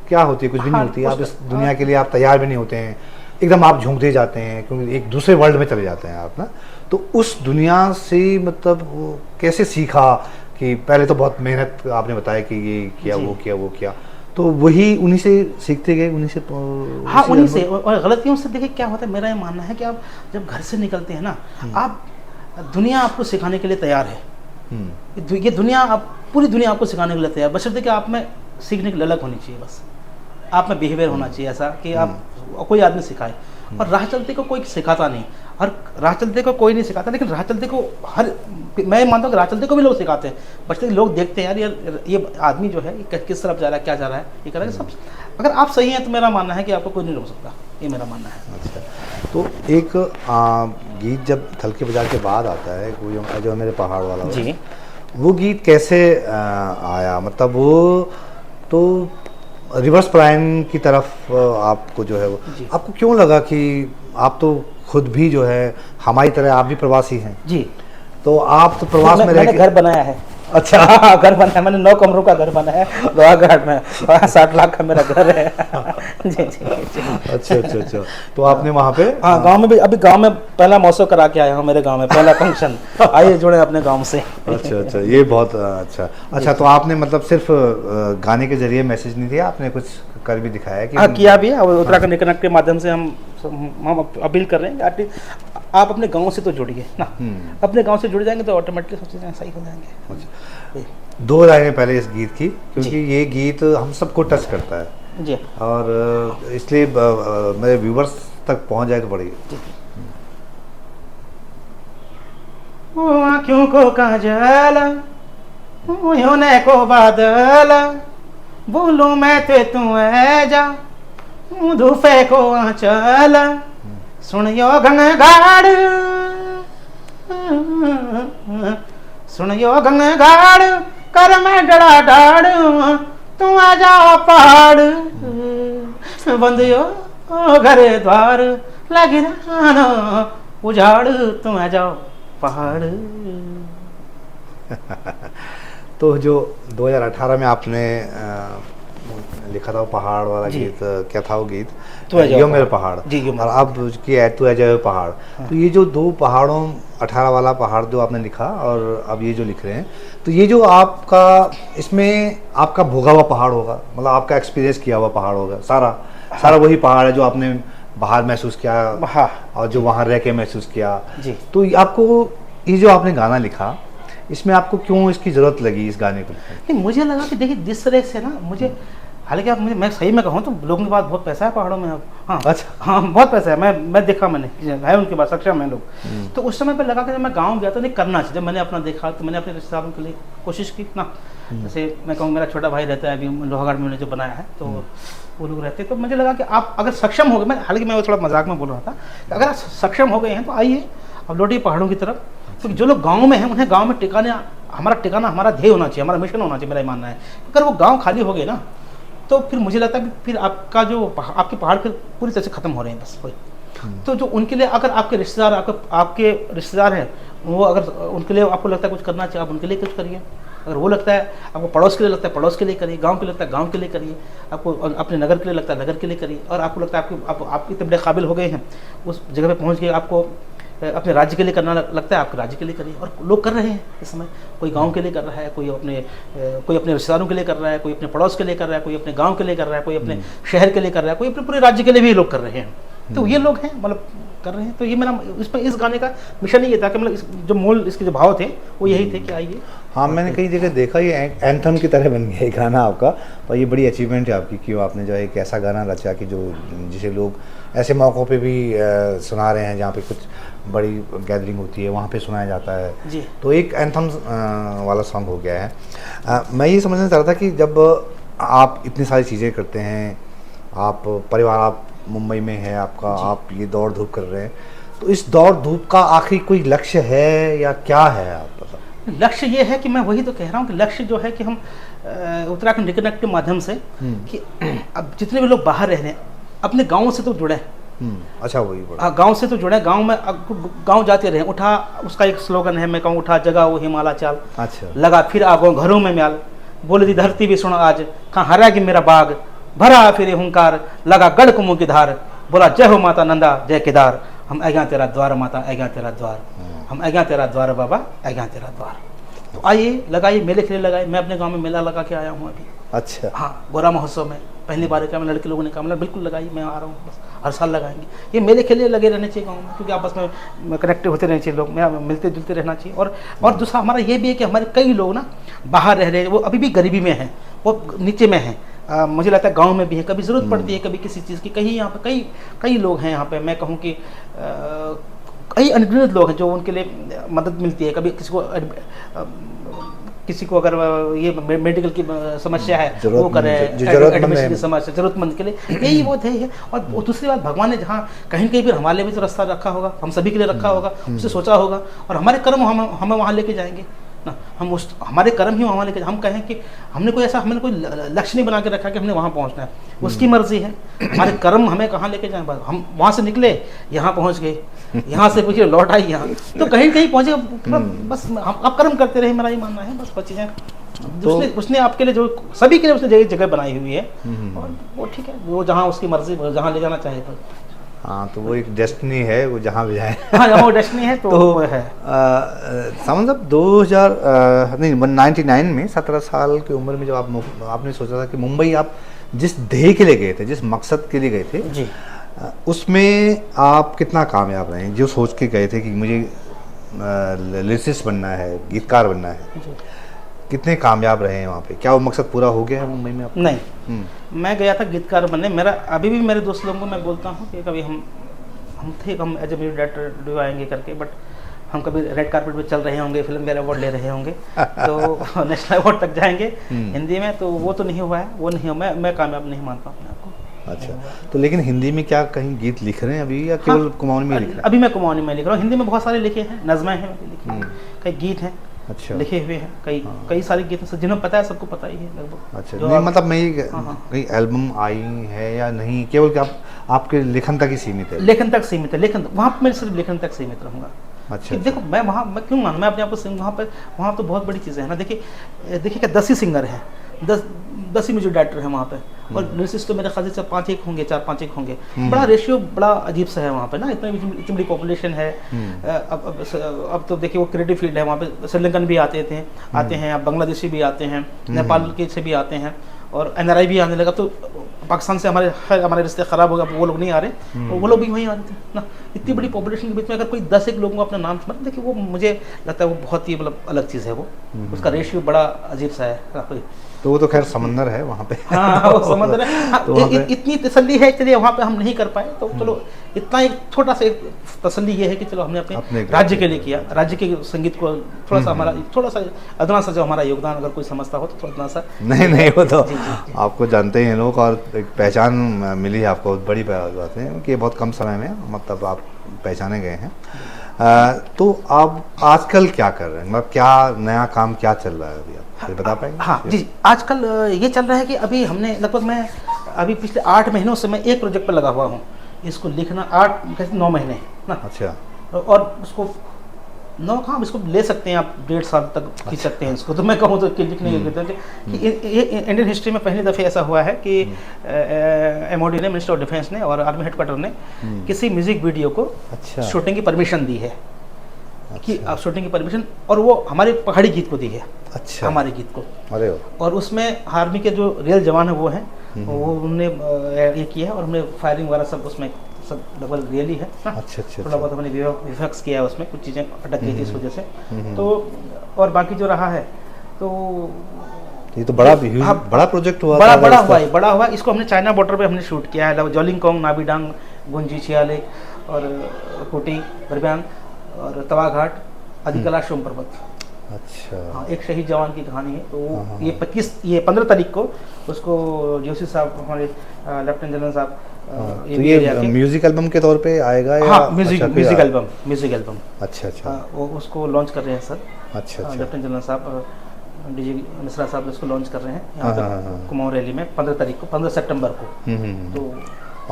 क्या होती है, कुछ भी नहीं होती। आप इस दुनिया के लिए आप तैयार भी नहीं होते हैं, एकदम आप झोंकते जाते हैं, क्योंकि एक दूसरे वर्ल्ड में चले जाते हैं आप ना। तो उस दुनिया से मतलब वो कैसे सीखा कि पहले तो बहुत मेहनत आपने बताया कि ये किया, वो किया, वो किया, तो वही उन्हीं से सीखते गए, उन्हीं से। हाँ, उन्हीं से। और गलतियों से देखिए क्या होता है, मेरा ये मानना है कि आप जब घर से निकलते हैं ना, आप दुनिया आपको सिखाने के लिए तैयार है, ये दुनिया आप पूरी दुनिया आपको सिखाने के लिए तैयार, बशर्ते कि आप में सीखने की ललक होनी चाहिए, बस आप में बिहेवियर होना चाहिए ऐसा कि आप कोई आदमी सिखाए। और राह चलते को कोई सिखाता नहीं, और राह चलते को कोई नहीं सिखाता, लेकिन राह चलते को मैं मानता हूँ कि राह चलते को भी लोग सिखाते हैं, बचते लोग देखते हैं यार ये आदमी जो है ये किस तरफ जा रहा है, क्या जा रहा है, ये कर रहा है सब। अगर आप सही हैं तो मेरा मानना है कि आपको कोई नहीं रोक सकता, ये मेरा मानना है। अच्छा, तो एक गीत जब थल की बाजार के बाद आता है कोई जो मेरे पहाड़ वाला जी, वो गीत कैसे आया, मतलब वो तो रिवर्स पलायन की तरफ आपको जो है वो आपको क्यों लगा कि आप तो खुद भी जो है हमारी तरह आप भी प्रवासी हैं जी, तो आप तो प्रवास में मैंने रह घर बनाया है। अच्छा। हाँ, घर बनाया मैंने, 9 कमरों का घर बनाया है लोहाघाट में, 60 लाख का मेरा घर है। जी जी जी। अच्छा अच्छा अच्छा, तो आपने वहाँ पे हाँ, गांव में भी, अभी गांव में पहला मौसम करा के आया हूँ, मेरे गांव में पहला फंक्शन। आइए जुड़े अपने गांव से। अच्छा अच्छा, ये बहुत अच्छा अच्छा। तो आपने मतलब सिर्फ गाने के जरिए मैसेज नहीं दिया, आपने कुछ कर भी दिखाया कि हाँ, किया भी है। और उत्तराखंड कनेक्ट के माध्यम से हम अपील कर रहे हैं कि आप अपने गांव से तो जुड़िए ना, अपने गांव से जुड़ जाएंगे तो ऑटोमेटिकली सब चीज़ें सही हो जाएंगे। 2 लाइनें पहले इस गीत की, क्योंकि ये गीत हम सबको टच करता है जी, और इसलिए मेरे व्यूवर्स तक पहुंच जाए तो बड़ी। ओ आँखों को काजल, होने को बादल, बोलूं मैं ते तू है जा, धूफे को आंचल, सुनियो गंगाड़, सुनियो गंगाड़, कर मैं डड़ा डाड़, तू आ जाओ पहाड़, बंदियो घरे द्वार, लगी ना उजाड़, तू आ जाओ पहाड़। तो जो 2018 में आपने लिखा था वो पहाड़ वाला गीत, क्या था वो गीत? तू है यो मेरे पहाड़। जी, यो मेरे और अब की है तू है जाए पहाड़। तो ये जो 2 पहाड़ों 18 वाला पहाड़ जो आपने लिखा और अब ये जो लिख रहे हैं, तो ये जो आपका इसमें आपका भोगा हुआ पहाड़ होगा, मतलब आपका एक्सपीरियंस किया हुआ पहाड़ होगा, सारा वही पहाड़ है जो आपने बाहर महसूस किया। हाँ, और जो वहाँ रह के महसूस किया जी। तो आपको ये जो आपने गाना लिखा, इसमें आपको क्यों इसकी ज़रूरत लगी इस गाने को? नहीं, मुझे लगा कि देखिए जिस तरह से ना मुझे, हालांकि आप मुझे, मैं सही में कहूँ तो लोगों के पास बहुत पैसा है पहाड़ों में अब। हाँ अच्छा, हाँ, बहुत पैसा है। मैं देखा, मैंने है उनके पास, सक्षम है लोग। तो उस समय पे लगा कि जब मैं गाँव गया तो नहीं करना चाहिए, जब मैंने अपना देखा तो मैंने अपने रिश्तेदारों के लिए कोशिश की ना। जैसे मैं कहूँ मेरा छोटा भाई रहता है अभी लोहाघाट में, जो बनाया है, तो वो लोग रहते, तो मुझे लगा कि आप अगर सक्षम हो गए, मैं हालांकि मैं वो थोड़ा मजाक में बोल रहा था, अगर आप सक्षम हो गए हैं तो आइए अब लौटिए पहाड़ों की तरफ। क्योंकि जो लोग गाँव में हैं उन्हें गाँव में हमारा टिकाना हमारा ध्येय होना चाहिए, हमारा मिशन होना चाहिए, मेरा मानना है। अगर वो गाँव खाली हो गए ना तो फिर मुझे लगता है कि फिर आपका जो आपके पहाड़ फिर पूरी तरह से खत्म हो रहे हैं बस वही। तो जो उनके लिए अगर आपके रिश्तेदार हैं, वो अगर उनके लिए आपको लगता है कुछ करना चाहिए, आप उनके लिए कुछ करिए। अगर वो लगता है आपको, पड़ोस के लिए लगता है पड़ोस के लिए करिए, गांव के लिए लगता है गांव के लिए करिए, आपको अपने नगर के लिए लगता है नगर के लिए करिए, और आपको लगता है आप इतने बड़े काबिल हो गए हैं, उस जगह पे पहुंच गए, आपको अपने राज्य के लिए करना लगता है, आपके राज्य के लिए करिए। और लोग कर रहे हैं इस समय, कोई गांव के लिए कर रहा है, कोई अपने रिश्तेदारों के लिए कर रहा है, कोई अपने पड़ोस के लिए कर रहा है, कोई अपने गांव के लिए कर रहा है, कोई अपने शहर के लिए कर रहा है, कोई अपने पूरे राज्य के लिए भी लोग कर रहे हैं। तो ये लोग हैं, मतलब कर रहे हैं। तो ये मेरा इस गाने का मिशन ही ये था कि मतलब जो मूल इसके जो भाव थे वो यही थे कि आइए। हाँ, मैंने कई जगह देखा ये एंथम की तरह बन गया ये गाना आपका, और ये बड़ी अचीवमेंट है आपकी कि आपने जो है एक ऐसा गाना रचा कि जो जिसे लोग ऐसे मौक़ों पे भी सुना रहे हैं, जहाँ पे कुछ बड़ी गैदरिंग होती है वहाँ पे सुनाया जाता है जी। तो एक एंथम वाला सॉन्ग हो गया है। मैं ये समझना चाह रहा था कि जब आप इतनी सारी चीज़ें करते हैं, आप परिवार, आप मुंबई में है आपका, आप ये दौड़ धूप कर रहे हैं, तो इस दौड़ धूप का आखिरी कोई लक्ष्य है या क्या है? आप बता। लक्ष्य ये है कि मैं वही तो कह रहा हूँ कि लक्ष्य जो है कि हम उत्तराखंड रिकनेक्ट के माध्यम से कि अब जितने भी लोग बाहर रह रहे हैं अपने गाँव से तो जुड़े। अच्छा, वही बड़ा गांव से तो जुड़े, गांव में गांव जाते रहे। उठा, उसका एक स्लोगन है, मैं कहूँ उठा जगह वो हिमालय चाल। अच्छा, लगा फिर आ गो घरों में म्याल, बोले दी धरती भी सुनो आज, कहाँ हरा कि मेरा बाग, भरा फिर हुंकार, लगा गढ़ कुमु की धार, बोला जय हो माता नंदा जय केदार, हम आज्ञा तेरा द्वार माता आज्ञा तेरा द्वार, हम आज्ञा तेरा द्वार बाबा आज्ञा तेरा द्वार। तो आइए लगाइए, मेले खेले लगाए। मैं अपने गाँव में मेला लगा के आया हूँ अभी। अच्छा, हाँ, गोरा महोत्सव में पहली बार का मैं लड़के लोगों ने कहा, मतलब बिल्कुल लगाई, मैं आ रहा हूँ, बस हर साल लगाएंगे। ये मेले खेले लगे रहने चाहिए गाँव में, क्योंकि आपस में कनेक्टेड होते रहने चाहिए, लोग मिलते जुलते रहना चाहिए। और दूसरा हमारा ये भी है कि हमारे कई लोग ना बाहर रह रहे हैं, वो अभी भी गरीबी में हैं, वो नीचे में हैं। मुझे लगता है गांव में भी है, कभी ज़रूरत पड़ती है कभी किसी चीज़ की, कहीं यहाँ पे कई लोग हैं यहाँ पे, मैं कहूँ कि कई अनगिनत लोग हैं जो उनके लिए मदद मिलती है। कभी किसी को अगर ये मेडिकल की समस्या है वो करे, एडमिशन की समस्या जरूरतमंद के लिए, यही वो है। और दूसरी बात, भगवान ने जहाँ कहीं कहीं भी हमारे लिए भी तो रास्ता रखा होगा, हम सभी के लिए रखा होगा, उससे सोचा होगा, और हमारे कर्म हमें वहाँ लेके जाएंगे ना। हमारे कर्म ही वहाँ लेके, हम कहें कि हमने कोई लक्ष्य नहीं बना के रखा कि हमने वहाँ पहुँचना है, उसकी मर्जी है। हमारे कर्म हमें कहाँ लेके जाए, हम वहाँ से निकले यहाँ पहुँच गए, यहाँ से पूछिए लौट आई यहाँ, तो कहीं कहीं पहुँचे। बस हम आप कर्म करते रहे, मेरा ये मानना है, बस चीज़ें तो उसने आपके लिए जो सभी के लिए उसने जगह बनाई हुई है, और वो ठीक है, वो जहाँ उसकी मर्जी जहाँ ले जाना चाहे। हाँ, तो वो एक डेस्टिनी है, वो जहाँ भी जाए। हाँ, जहाँ वो डेस्टिनी है तो वो है। सामंत साहब 1999 में 17 साल की उम्र में जब आपने सोचा था कि मुंबई आप जिस ध्येय के लिए गए थे, जिस मकसद के लिए गए थे जी, उसमें आप कितना कामयाब रहे? जो सोच के गए थे कि मुझे लिरिसिस्ट बनना है, गीतकार बनना है, कितने कामयाब रहे हैं वहाँ पे? क्या वो मकसद पूरा हो गया है मुंबई में आपका? नहीं, मैं गया था गीतकार बनने। मेरा अभी भी मेरे दोस्त लोगों को मैं बोलता हूँ कि कभी हम एज ए म्यूजिक डायरेक्टर आएंगे करके, बट हम कभी रेड कार्पेट पे चल रहे होंगे, फिल्म फेयर अवार्ड ले रहे होंगे, तो नेशनल अवार्ड तक जाएंगे हिंदी में, तो वो तो नहीं हुआ है, वो नहीं हुआ। मैं कामयाब नहीं मानता अपने आप को। अच्छा, तो लेकिन हिंदी में क्या कहीं गीत लिख रहे हैं अभी, या केवल कुमाऊनी में लिख रहे हैं? अभी मैं कुमाऊनी में लिख रहा हूँ। हिंदी में बहुत सारे लिखे हैं, नज़में हैं लिखी, कई गीत हैं अच्छा लिखे हुए हैं, कई सारे गीत हैं, जिन्हें पता है सबको पता ही है लगभग। अच्छा, नहीं मतलब मैं कहीं एल्बम आई है या नहीं, केवल कि आपके लेखन तक ही सीमित है? लेखन तक सीमित है, लेखन वहाँ पर मैं सिर्फ लेखन तक सीमित रहूँगा। अच्छा, देखो मैं क्यों मानूँ, मैं अपने आप को वहाँ तो बहुत बड़ी चीज़ें है ना। देखिए क्या 10 ही सिंगर हैं, 10 ही म्यूजिक डायरेक्टर हैं वहाँ पे, और लिरिसिस्ट तो मेरे ख्याल से 4-5 होंगे। बड़ा रेशियो बड़ा अजीब सा है वहाँ पे ना, इतनी बड़ी पॉपुलेशन है। अब तो देखिए वो क्रिएटिव फील्ड है, वहाँ पे श्रीलंकन भी आते हैं, अब बांग्लादेशी भी आते हैं, नेपाल के से भी आते हैं, और NRI भी आने लगा। तो पाकिस्तान से हमारे रिश्ते ख़राब हो गए, वो लोग नहीं आ रहे, और वो लोग भी वहीं आ रहे थे ना। इतनी बड़ी पॉपुलेशन के बीच में अगर कोई 10-1 लोगों को अपना नाम मतलब, देखिए वो मुझे लगता है वो बहुत ही मतलब अलग चीज़ है, वो उसका रेशियो बड़ा अजीब सा है। तो वो तो खैर समंदर है वहाँ पे। हाँ, वो समंदर है। हाँ, तो इतनी तसल्ली है, चलिए वहाँ पे हम नहीं कर पाए, तो चलो इतना एक छोटा सा एक तसल्ली ये है कि चलो हमने अपने राज्य के लिए किया, राज्य के संगीत को थोड़ा सा अदना सा जो हमारा योगदान अगर कोई समझता हो तो थोड़ा सा। नहीं वो तो आपको जानते हैं लोग, और एक पहचान मिली है आपको, बड़ी बात है कि बहुत कम समय में मतलब आप पहचाने गए हैं। तो आप आजकल क्या कर रहे हैं, मतलब क्या नया काम क्या चल रहा है अभी, आप बता पाएंगे? हाँ जी, आजकल ये चल रहा है कि अभी हमने लगभग मैं अभी पिछले 8 महीनों से मैं एक प्रोजेक्ट पर लगा हुआ हूँ। इसको लिखना 9 महीने ना। अच्छा, और उसको 9 काम इसको ले सकते हैं आप, 1.5 साल तक खींच सकते हैं इसको। तो मैं कहूँ तो लिखने कि इंडियन हिस्ट्री में पहली दफ़े ऐसा हुआ है कि MOD ने, मिनिस्टर ऑफ डिफेंस ने और आर्मी हेडक्वार्टर ने किसी म्यूजिक वीडियो को शूटिंग की परमिशन दी है। कि आप शूटिंग की परमिशन, और वो हमारे पहाड़ी गीत को दी है। अच्छा, हमारे गीत को। अरे, और उसमें आर्मी के जो रियल जवान है वो हैं, वो उन्होंने ये किया है, और हमने फायरिंग वगैरह सब उसमें सब लगभग रियली है। अच्छा, थोड़ा बहुत हमने विफक्स किया है उसमें, कुछ चीज़ें अटक गई थी इस वजह से। तो और बाकी जो रहा है, तो ये तो बड़ा प्रोजेक्ट हुआ, बड़ा हुआ। इसको हमने चाइना बॉर्डर पे हमने शूट किया है, जोलिंगकोंग, नाबीडांग, गुंजी, छियाले और कोटी, बरब्यान और तवा घाट, आदिकला, शोम पर्वत। अच्छा, हाँ, एक शहीद जवान की कहानी है। तो ये 15 तारीख को उसको जोशी साहब, हमारे लेफ्टिनेंट जनरल साहब, तो ये म्यूजिक एल्बम के तौर पे आएगा या? हाँ, म्यूजिक एल्बम। अच्छा, वो उसको लॉन्च कर रहे हैं सर। अच्छा, लेफ्टिनेंट जनरल साहब, DG मिश्रा साहब उसको लॉन्च कर रहे हैं यहाँ पे कुमाऊं रैली में 15 तारीख को, 15 सितंबर को। तो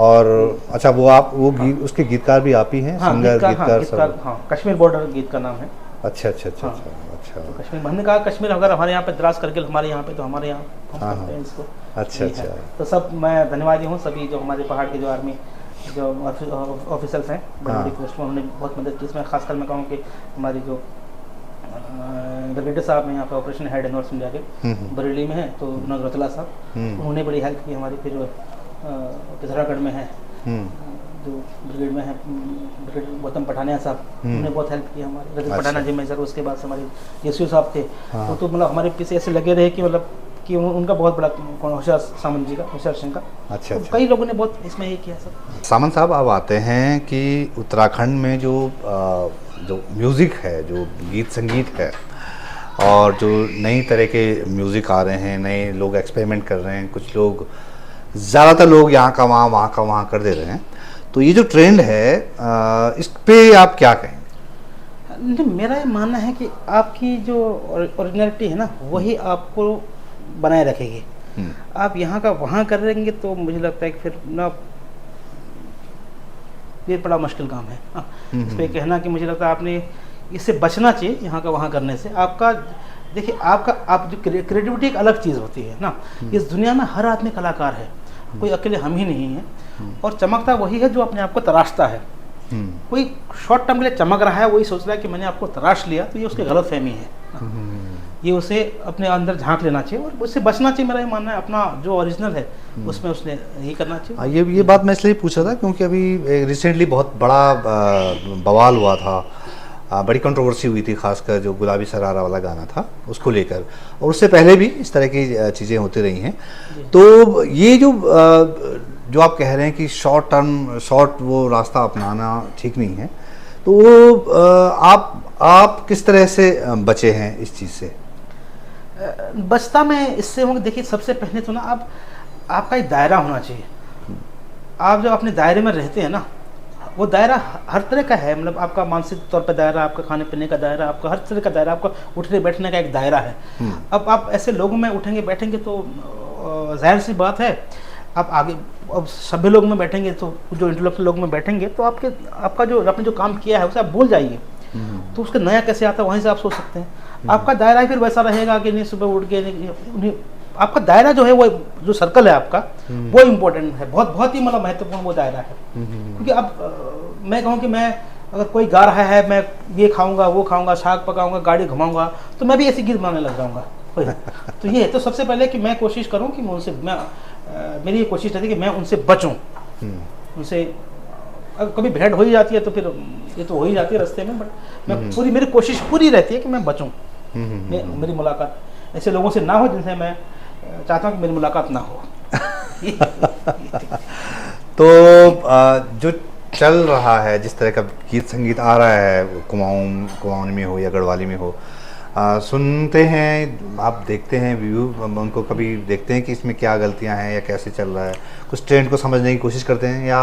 और अच्छा, वो गीत, उसके गीतकार भी आप ही हैं? गीतकार, हाँ, कश्मीर बॉर्डर गीत का नाम है। अच्छा। तो कश्मीर, हमने कहा कश्मीर अगर हमारे यहाँ पे द्रास करके हमारे यहाँ पे, तो हमारे यहाँ हम करते हैं इसको। अच्छा। तो सब मैं धन्यवादी हूँ सभी जो हमारे पहाड़ के जो आर्मी जो ऑफिसर्स हैं, बड़ी पोस्ट में, उन्होंने बहुत मदद की इसमें। खासकर मैं कहूँ कि हमारी जो ब्रिगेडियर साहब हैं यहाँ पे, ऑपरेशन हेड नॉर्थ इंडिया के बरेली में है, तो विनोद रतला साहब, उन्होंने बड़ी हेल्प की हमारी। फिर पिथौरागढ़ में है जो ब्रिगेड में है, ब्रिगेड गौतम पठानिया साहब, उन्होंने बहुत हेल्प की हमारे, रजत पठानिया जी में सर, उसके बाद से हमारे यशु साहब थे, हाँ। तो मतलब हमारे पीछे ऐसे लगे रहे कि मतलब कि उनका बहुत बड़ा होशियार सामंत जी का, होशियार सिंह का। अच्छा, तो अच्छा। कई लोगों ने बहुत इसमें ये किया सर। सामंत साहब, अब आते हैं कि उत्तराखंड में जो जो म्यूज़िक है, जो गीत संगीत है, और जो नई तरह के म्यूज़िक आ रहे हैं, नए लोग एक्सपेरिमेंट कर रहे हैं, कुछ लोग, ज़्यादातर लोग यहाँ का वहाँ कर दे रहे हैं, तो ये जो ट्रेंड है इस पे आप क्या कहेंगे? नहीं, मेरा ये मानना है कि आपकी जो ओरिजिनलिटी है ना, वही आपको बनाए रखेगी। आप यहाँ का वहाँ कर रहेंगे तो मुझे लगता है कि फिर ना, ये बड़ा मुश्किल काम है। हाँ, इस पर कहना कि मुझे लगता है आपने इससे बचना चाहिए, यहाँ का वहाँ करने से। आपका देखिए, आप जो क्रिएटिविटी एक अलग चीज़ होती है ना, इस दुनिया में हर आदमी कलाकार है, कोई अकेले हम ही नहीं है, और चमकता वही है जो अपने आप को तराशता है। कोई शॉर्ट टर्म के लिए चमक रहा है, वही सोच रहा है कि मैंने आपको तराश लिया, तो ये उसकी गलत फहमी है। ये उसे अपने अंदर झांक लेना चाहिए और उससे बचना चाहिए। मेरा ये मानना है, अपना जो ओरिजिनल है उसमें उसने यही करना चाहिए। ये बात मैं इसलिए पूछ रहा था क्योंकि अभी रिसेंटली बहुत बड़ा बवाल हुआ था, बड़ी कंट्रोवर्सी हुई थी, खासकर जो गुलाबी सरारा वाला गाना था उसको लेकर, और उससे पहले भी इस तरह की चीज़ें होती रही हैं। तो ये जो आप कह रहे हैं कि शॉर्ट वो रास्ता अपनाना ठीक नहीं है, तो आप किस तरह से बचे हैं इस चीज़ से? बचता मैं इससे हूँ, देखिए सबसे पहले तो ना आपका एक दायरा होना चाहिए। आप जब अपने दायरे में रहते हैं ना, वो दायरा हर तरह का है, मतलब आपका मानसिक तौर पर दायरा, आपका खाने पीने का दायरा, आपका हर तरह का दायरा, आपका उठने बैठने का एक दायरा है। अब आप ऐसे लोगों में उठेंगे बैठेंगे तो जाहिर सी बात है, आप आगे अब सभ्य लोग में बैठेंगे, तो जो इंटेलेक्चुअल लोग में बैठेंगे तो आपका जो आपने जो काम किया है उसे आप भूल जाइए, तो उसका नया कैसे आता है वहीं से आप सोच सकते हैं। आपका दायरा ही फिर वैसा रहेगा कि नहीं, सुबह उठ के आपका दायरा जो है, वो जो सर्कल है आपका, वो इम्पोर्टेंट है, बहुत ही मतलब महत्वपूर्ण वो दायरा है। क्योंकि अब मैं कहूँ कि मैं अगर कोई गा रहा है, मैं ये खाऊंगा वो खाऊंगा, साग पकाऊंगा, गाड़ी घुमाऊंगा, तो मैं भी ऐसी गीत बनाने लग जाऊंगा। तो ये तो सबसे पहले कि मैं कोशिश करूँ कि मेरी ये कोशिश रहती है कि मैं उनसे बचूं। उनसे अगर कभी भेंट हो ही जाती है तो फिर ये तो हो ही जाती है रास्ते में, बट मैं मेरी कोशिश पूरी रहती है कि मैं बचूं, मेरी मुलाकात ऐसे लोगों से ना हो जिनसे मैं चाहता हूँ कि मेरी मुलाकात ना हो। तो जो चल रहा है, जिस तरह का गीत संगीत आ रहा है, कुमाऊनी में हो या गढ़वाली में हो, सुनते हैं, आप देखते हैं व्यू, उनको कभी देखते हैं कि इसमें क्या गलतियां हैं या कैसे चल रहा है, कुछ ट्रेंड को समझने की कोशिश करते हैं, या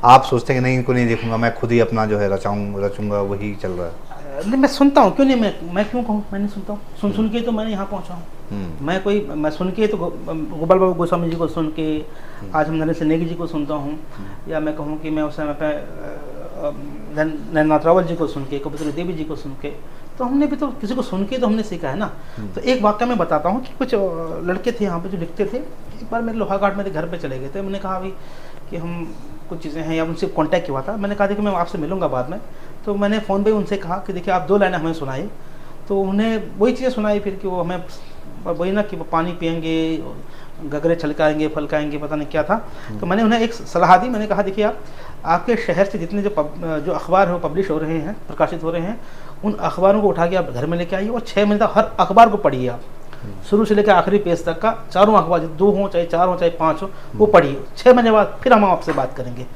आप सोचते हैं कि नहीं, इनको नहीं देखूंगा, मैं खुद ही अपना जो है रचूंगा, वही चल रहा है? नहीं, मैं सुनता हूँ, क्यों नहीं, मैं क्यों कहूँ, मैं नहीं सुनता हूँ। सुन के तो मैंने यहाँ पहुँचा हूँ। मैं सुन के तो गोपाल बाबू गोस्वामी जी को सुन के, आज हम नरेंद्र नेगी जी को सुनता हूँ, या मैं कहूँ कि मैं उस समय पे नरेंद्र रावल जी को सुन के, कबीर देवी जी को सुन के, तो हमने भी तो किसी को सुन के तो हमने सीखा है ना। तो एक वाक़या मैं बताता हूँ कि कुछ लड़के थे यहाँ पे जो लिखते थे। एक बार मेरे लोहाघाट मेरे घर पे चले गए थे, मैंने कहा अभी कि हम कुछ चीज़ें हैं, या उनसे कांटेक्ट हुआ था, मैंने कहा देखिए मैं आपसे मिलूंगा बाद में। तो मैंने फ़ोन पे उनसे कहा कि देखिए आप 2 लाइनें हमें सुनाई। तो उन्हें वही चीज़ें सुनाई फिर कि वो हमें वही ना कि पानी पियेंगे, गगरे छलकाएंगे, फलकाएंगे, पता नहीं क्या था। तो मैंने उन्हें एक सलाह दी, मैंने कहा देखिए आपके शहर से जितने जो अखबार हो पब्लिश हो रहे हैं, प्रकाशित हो रहे हैं, उन अखबारों को उठा के आप घर में लेके आइए और 6 महीने तक हर अखबार को पढ़िए। आप शुरू से लेकर आखिरी पेज तक का चारों अखबार, 2 हों चाहे 4 हों चाहे 5 हो, वो पढ़िए। 6 महीने बाद फिर हम आपसे बात करेंगे।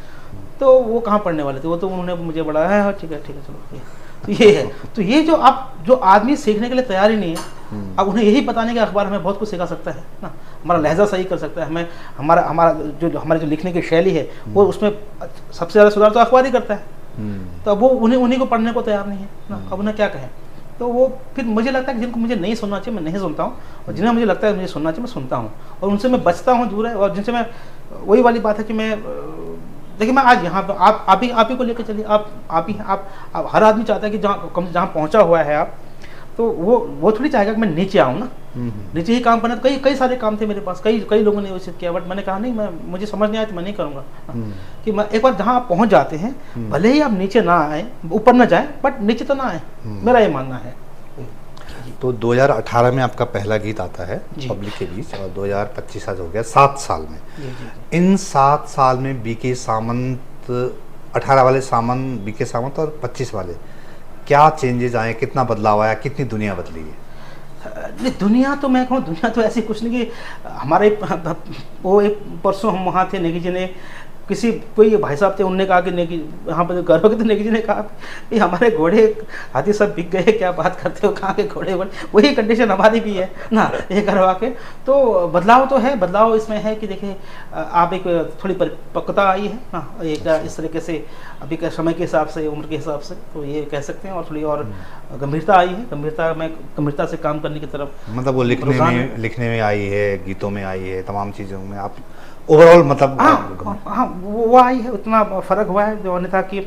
तो वो कहाँ पढ़ने वाले थे, वो तो उन्होंने मुझे बड़ा है, ठीक है चलो। तो ये है, तो ये जो आदमी सीखने के लिए तैयार ही नहीं है, अब उन्हें यही बताने के अखबार हमें बहुत कुछ सिखा सकता है ना, हमारा लहजा सही कर सकता है, हमें हमारे जो लिखने की शैली है वो उसमें सबसे ज़्यादा सुधार तो अखबार ही करता है। तो अब वो उन्हीं को पढ़ने को तैयार नहीं है ना, अब उन्हें क्या कहें। तो वो फिर मुझे लगता है कि जिनको मुझे नहीं सुनना चाहिए मैं नहीं सुनता हूँ, और जिन्हें मुझे लगता है मुझे सुनना चाहिए मैं सुनता हूँ, और उनसे मैं बचता हूँ, दूर है। और जिनसे मैं, वही वाली बात है कि मैं देखिए मैं आज यहाँ पर आप ही को लेकर चलिए, आप हर आदमी चाहता है कि जहाँ पहुँचा हुआ है आप, तो वो थोड़ी चाहेगा कि मैं नीचे आऊँ ना, नीचे ही काम करना। तो कई सारे काम थे मेरे पास, कई लोगों ने विकसित किया, बट मैंने कहा नहीं, मुझे समझ नहीं आया तो मैं नहीं करूँगा। कि मैं एक बार जहाँ आप पहुँच जाते हैं, भले ही आप नीचे ना आए, ऊपर ना जाए, बट नीचे तो ना आए, मेरा ये मानना है। तो 2018 में आपका पहला गीत आता है जी। पब्लिक के बीच, और 2025 आज हो गया, 7 साल में। जी जी जी। इन 7 साल में बीके सामंत, 18 वाले बीके सामंत और 25 वाले, क्या चेंजेस आए, कितना बदलाव आया, कितनी दुनिया बदली है? नहीं, दुनिया तो मैं कहूँ, दुनिया तो ऐसी कुछ नहीं कि हमारे वो एक परसों हम वहाँ थे, नेगी जी ने किसी कोई भाई साहब थे, उनने कहा कि नेगी यहाँ पर घर के, तो नेगी जी ने कहा कि हमारे घोड़े हाथी सब बिक गए, क्या बात करते हो, कहाँ के घोड़े घोड़े, वही कंडीशन हमारी भी है ना, ये करवा के। तो बदलाव तो है, बदलाव इसमें है कि देखिए आप एक थोड़ी परिपक्वता आई है ना, एक इस तरीके से अभी के समय के हिसाब से, उम्र के हिसाब से, तो ये कह सकते हैं, और थोड़ी और गंभीरता आई है, गंभीरता से काम करने की तरफ, मतलब वो रुझान है। लिखने में आई है, गीतों में आई है, तमाम चीज़ों में आप ओवरऑल मतलब हाँ वो आई है, उतना फर्क हुआ है जो अन्यथा कि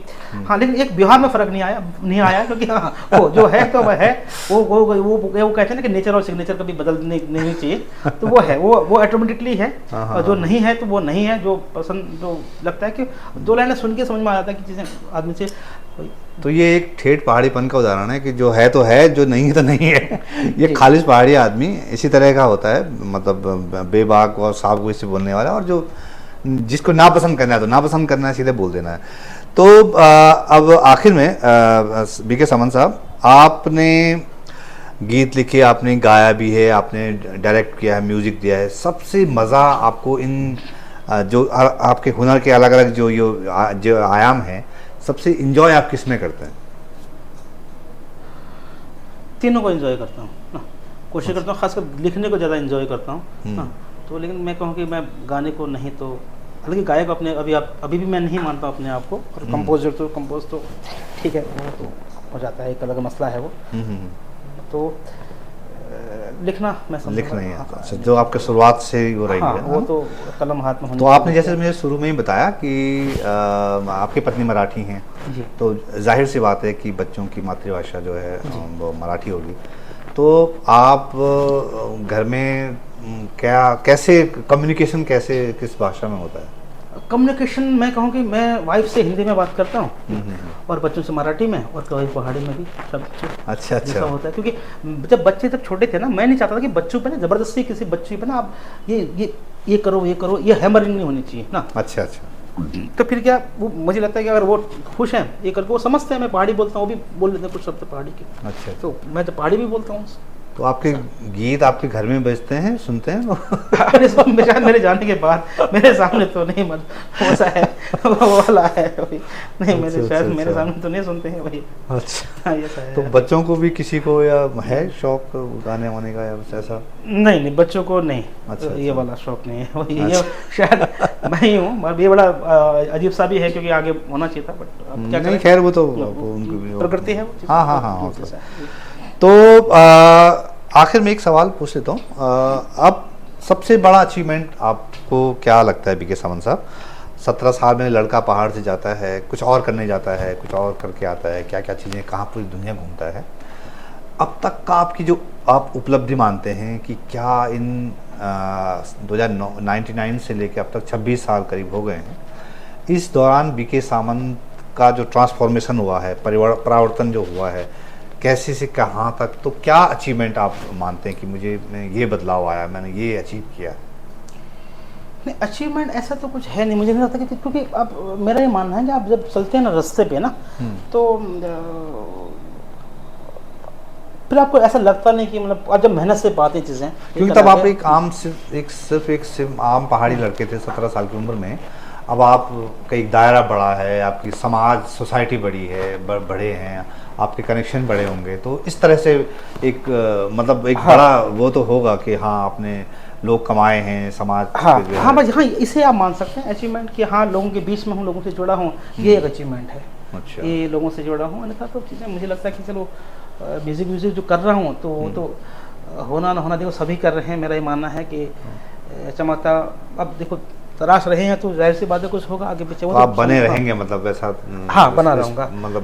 हाँ, लेकिन एक व्यवहार में फर्क नहीं आया क्योंकि हाँ वो जो है तो वह है, वो कहते हैं ना कि नेचर और सिग्नेचर कभी बदलने नहीं चाहिए, तो वो है, वो ऑटोमेटिकली है, और जो नहीं है तो वो नहीं है, जो पसंद, जो लगता है कि 2 लाइनें सुन के समझ में आ जाता है कि चीज़ें आदमी से। तो ये एक ठेठ पहाड़ीपन का उदाहरण है कि जो है तो है, जो नहीं है तो नहीं है। ये जी। खालिश पहाड़ी आदमी इसी तरह का होता है, मतलब बेबाक और साफ गोई से बोलने वाला, और जो जिसको नापसंद करना है तो नापसंद करना है, सीधे बोल देना है। तो अब आखिर में बीके सामंत साहब, आपने गीत लिखे, आपने गाया भी है, आपने डायरेक्ट किया है, म्यूजिक दिया है, सबसे मज़ा आपको इन जो आपके हुनर के अलग अलग जो आयाम हैं, सबसे इंजॉय आप किस में करते हैं? तीनों को एंजॉय करता हूँ ना, कोशिश करता हूँ, खासकर लिखने को ज़्यादा एंजॉय करता हूँ ना। तो लेकिन मैं कहूँ कि मैं गाने को नहीं, तो हालांकि गायक अपने अभी भी मैं नहीं मानता अपने आप को, और कंपोज तो ठीक है, वो तो हो जाता है, एक अलग मसला है वो। तो लिखना मैं समझता लिखना ही हूँ, आता हाँ, है, जो आपके शुरुआत से ही हो रही हाँ, है। वो तो कलम हाथ में होनी तो आपने चाहिए। जैसे मुझे शुरू में ही बताया कि आपकी पत्नी मराठी हैं, जी। तो जाहिर सी बात है कि बच्चों की मातृभाषा जो है वो मराठी होगी। तो आप घर में कैसे कम्युनिकेशन किस भाषा में होता है? कम्युनिकेशन मैं कहूँ कि मैं वाइफ से हिंदी में बात करता हूँ, और बच्चों से मराठी में, और कभी पहाड़ी में भी, सब अच्छा जैसा होता है। क्योंकि जब बच्चे तब छोटे थे ना, मैं नहीं चाहता था कि बच्चों पे ना जबरदस्ती किसी बच्चे पे ना आप ये करो, ये हैमरिंग नहीं होनी चाहिए ना। अच्छा। तो फिर क्या, वो मुझे लगता है कि अगर वो खुश हैं ये करके, वो समझते हैं मैं पहाड़ी बोलता हूँ, वो भी बोल लेते हैं कुछ शब्द पहाड़ी के। अच्छा। तो मैं तो पहाड़ी भी बोलता हूँ। तो आपके गीत आपके घर में बजते हैं, सुनते हैं? मेरे जाने के बाद मेरे सामने तो नहीं, वैसा है, वो वाला है वही नहीं, मेरे सामने तो नहीं सुनते हैं वही। अच्छा। हाँ, ऐसा है। तो बच्चों को भी किसी को या है शौक गाने वाने का या कुछ ऐसा? नहीं, बच्चों को नहीं। अच्छा, ये वाला शौक नहीं है, वही ये शायद मैं ही हूँ, ये बड़ा अजीब सा भी है, क्योंकि आगे होना चाहिए था, बट अब क्या नहीं, करें, खैर वो तो उनकी प्रकृति है वो चीज़। हाँ। जैसा है। तो आखिर में एक सवाल पूछ लेता हूँ, अब सबसे बड़ा अचीवमेंट आपको क्या लगता है बीके सामंत साहब? 17 साल में लड़का पहाड़ से जाता है, कुछ और करने जाता है, कुछ और करके आता है, क्या क्या चीज़ें, कहाँ पूरी दुनिया घूमता है, अब तक का आपकी जो आप उपलब्धि मानते हैं कि क्या इन 1999 से लेकर अब तक 26 साल करीब हो गए हैं, इस दौरान बीके सामंत का जो ट्रांसफॉर्मेशन हुआ है, परिवर्तन जो हुआ है, कैसे से कहाँ तक, तो क्या अचीवमेंट आप मानते हैं कि मुझे ये बदलाव आया, मैंने ये अचीव किया? नहीं, अचीवमेंट ऐसा तो कुछ है नहीं, मुझे नहीं लगता कि, क्योंकि अब मेरा ये मानना है कि आप जब चलते हैं ना रास्ते पे ना, तो फिर आपको ऐसा लगता नहीं कि मतलब आप जब मेहनत से पाते हैं चीज़ें, क्योंकि तब आप सिर्फ आम पहाड़ी लड़के थे 17 साल की उम्र में। अब आप का एक दायरा बड़ा है, आपकी समाज सोसाइटी बड़ी है, बड़े हैं, आपके कनेक्शन बड़े होंगे, तो इस तरह से एक मतलब एक बड़ा वो तो होगा कि हाँ आपने लोग कमाए हैं, समाज हाँ बस हाँ, इसे आप मान सकते हैं अचीवमेंट कि हाँ लोगों के बीच में हूँ, लोगों से जुड़ा हूँ, ये एक अचीवमेंट है। अच्छा। ये लोगों से जुड़ा हूँ, अन्यथा तो चीज़ें मुझे लगता है कि चलो म्यूज़िक जो कर रहा हूँ तो वो तो होना ना होना देखो सभी कर रहे हैं, मेरा ये मानना है कि चमकता, अब देखो तराश रहे हैं तो जाहिर सी बात है कुछ होगा आगे पीछे, वो आप बने रहेंगे, मतलब वैसा? हाँ, बना रहूँगा, मतलब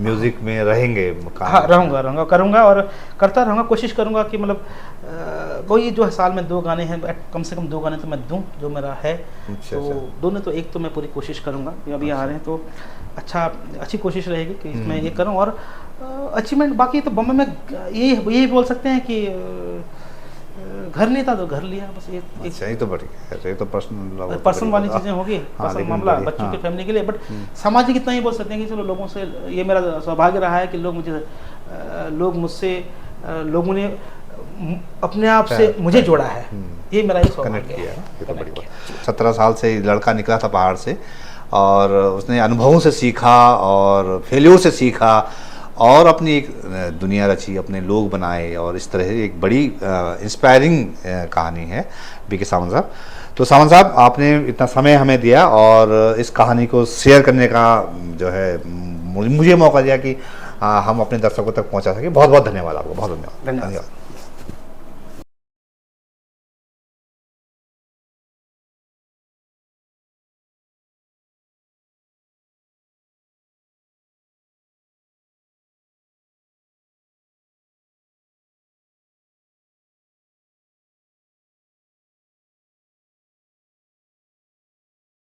म्यूजिक में रहेंगे? हाँ, रहूँगा, करूँगा और करता रहूँगा, कोशिश करूँगा कि मतलब वही जो साल में 2 गाने हैं, कम से कम 2 गाने तो मैं दूँ जो मेरा है। अच्छा, तो दोनों तो एक तो मैं पूरी कोशिश करूँगा, अभी आ रहे हैं तो अच्छी कोशिश रहेगी कि इसमें ये करूँ, और अचीवमेंट बाकी तो बम्बई में यही बोल सकते हैं कि घर नहीं था तो घर लिया, बस ये अच्छा, ये तो बढ़िया है, ये तो पर्सनल वाली चीज़ें होगी, हाँ, पर्सनल लेकिन मामला बढ़िया, बच्चों हाँ। की फैमिली के लिए। बट सामाजिक इतना ही बोल सकते हैं कि चलो लोगों से, ये मेरा सौभाग्य रहा है कि लोगों ने अपने आप से मुझे जोड़ा है, ये मेरा एक कनेक्ट सौभाग्य किया है। है, ये तो बड़ी बात। 17 साल से ये लड़का निकला था पहाड़ से, और उसने अनुभवों से सीखा और फेलियर से सीखा और अपनी एक दुनिया रची, अपने लोग बनाए, और इस तरह एक बड़ी इंस्पायरिंग कहानी है बीके सावंत साहब। तो सावंत साहब, आपने इतना समय हमें दिया और इस कहानी को शेयर करने का जो है मुझे मौका दिया कि हम अपने दर्शकों तक पहुंचा सके। बहुत बहुत धन्यवाद आपको, बहुत धन्यवाद। धन्यवाद।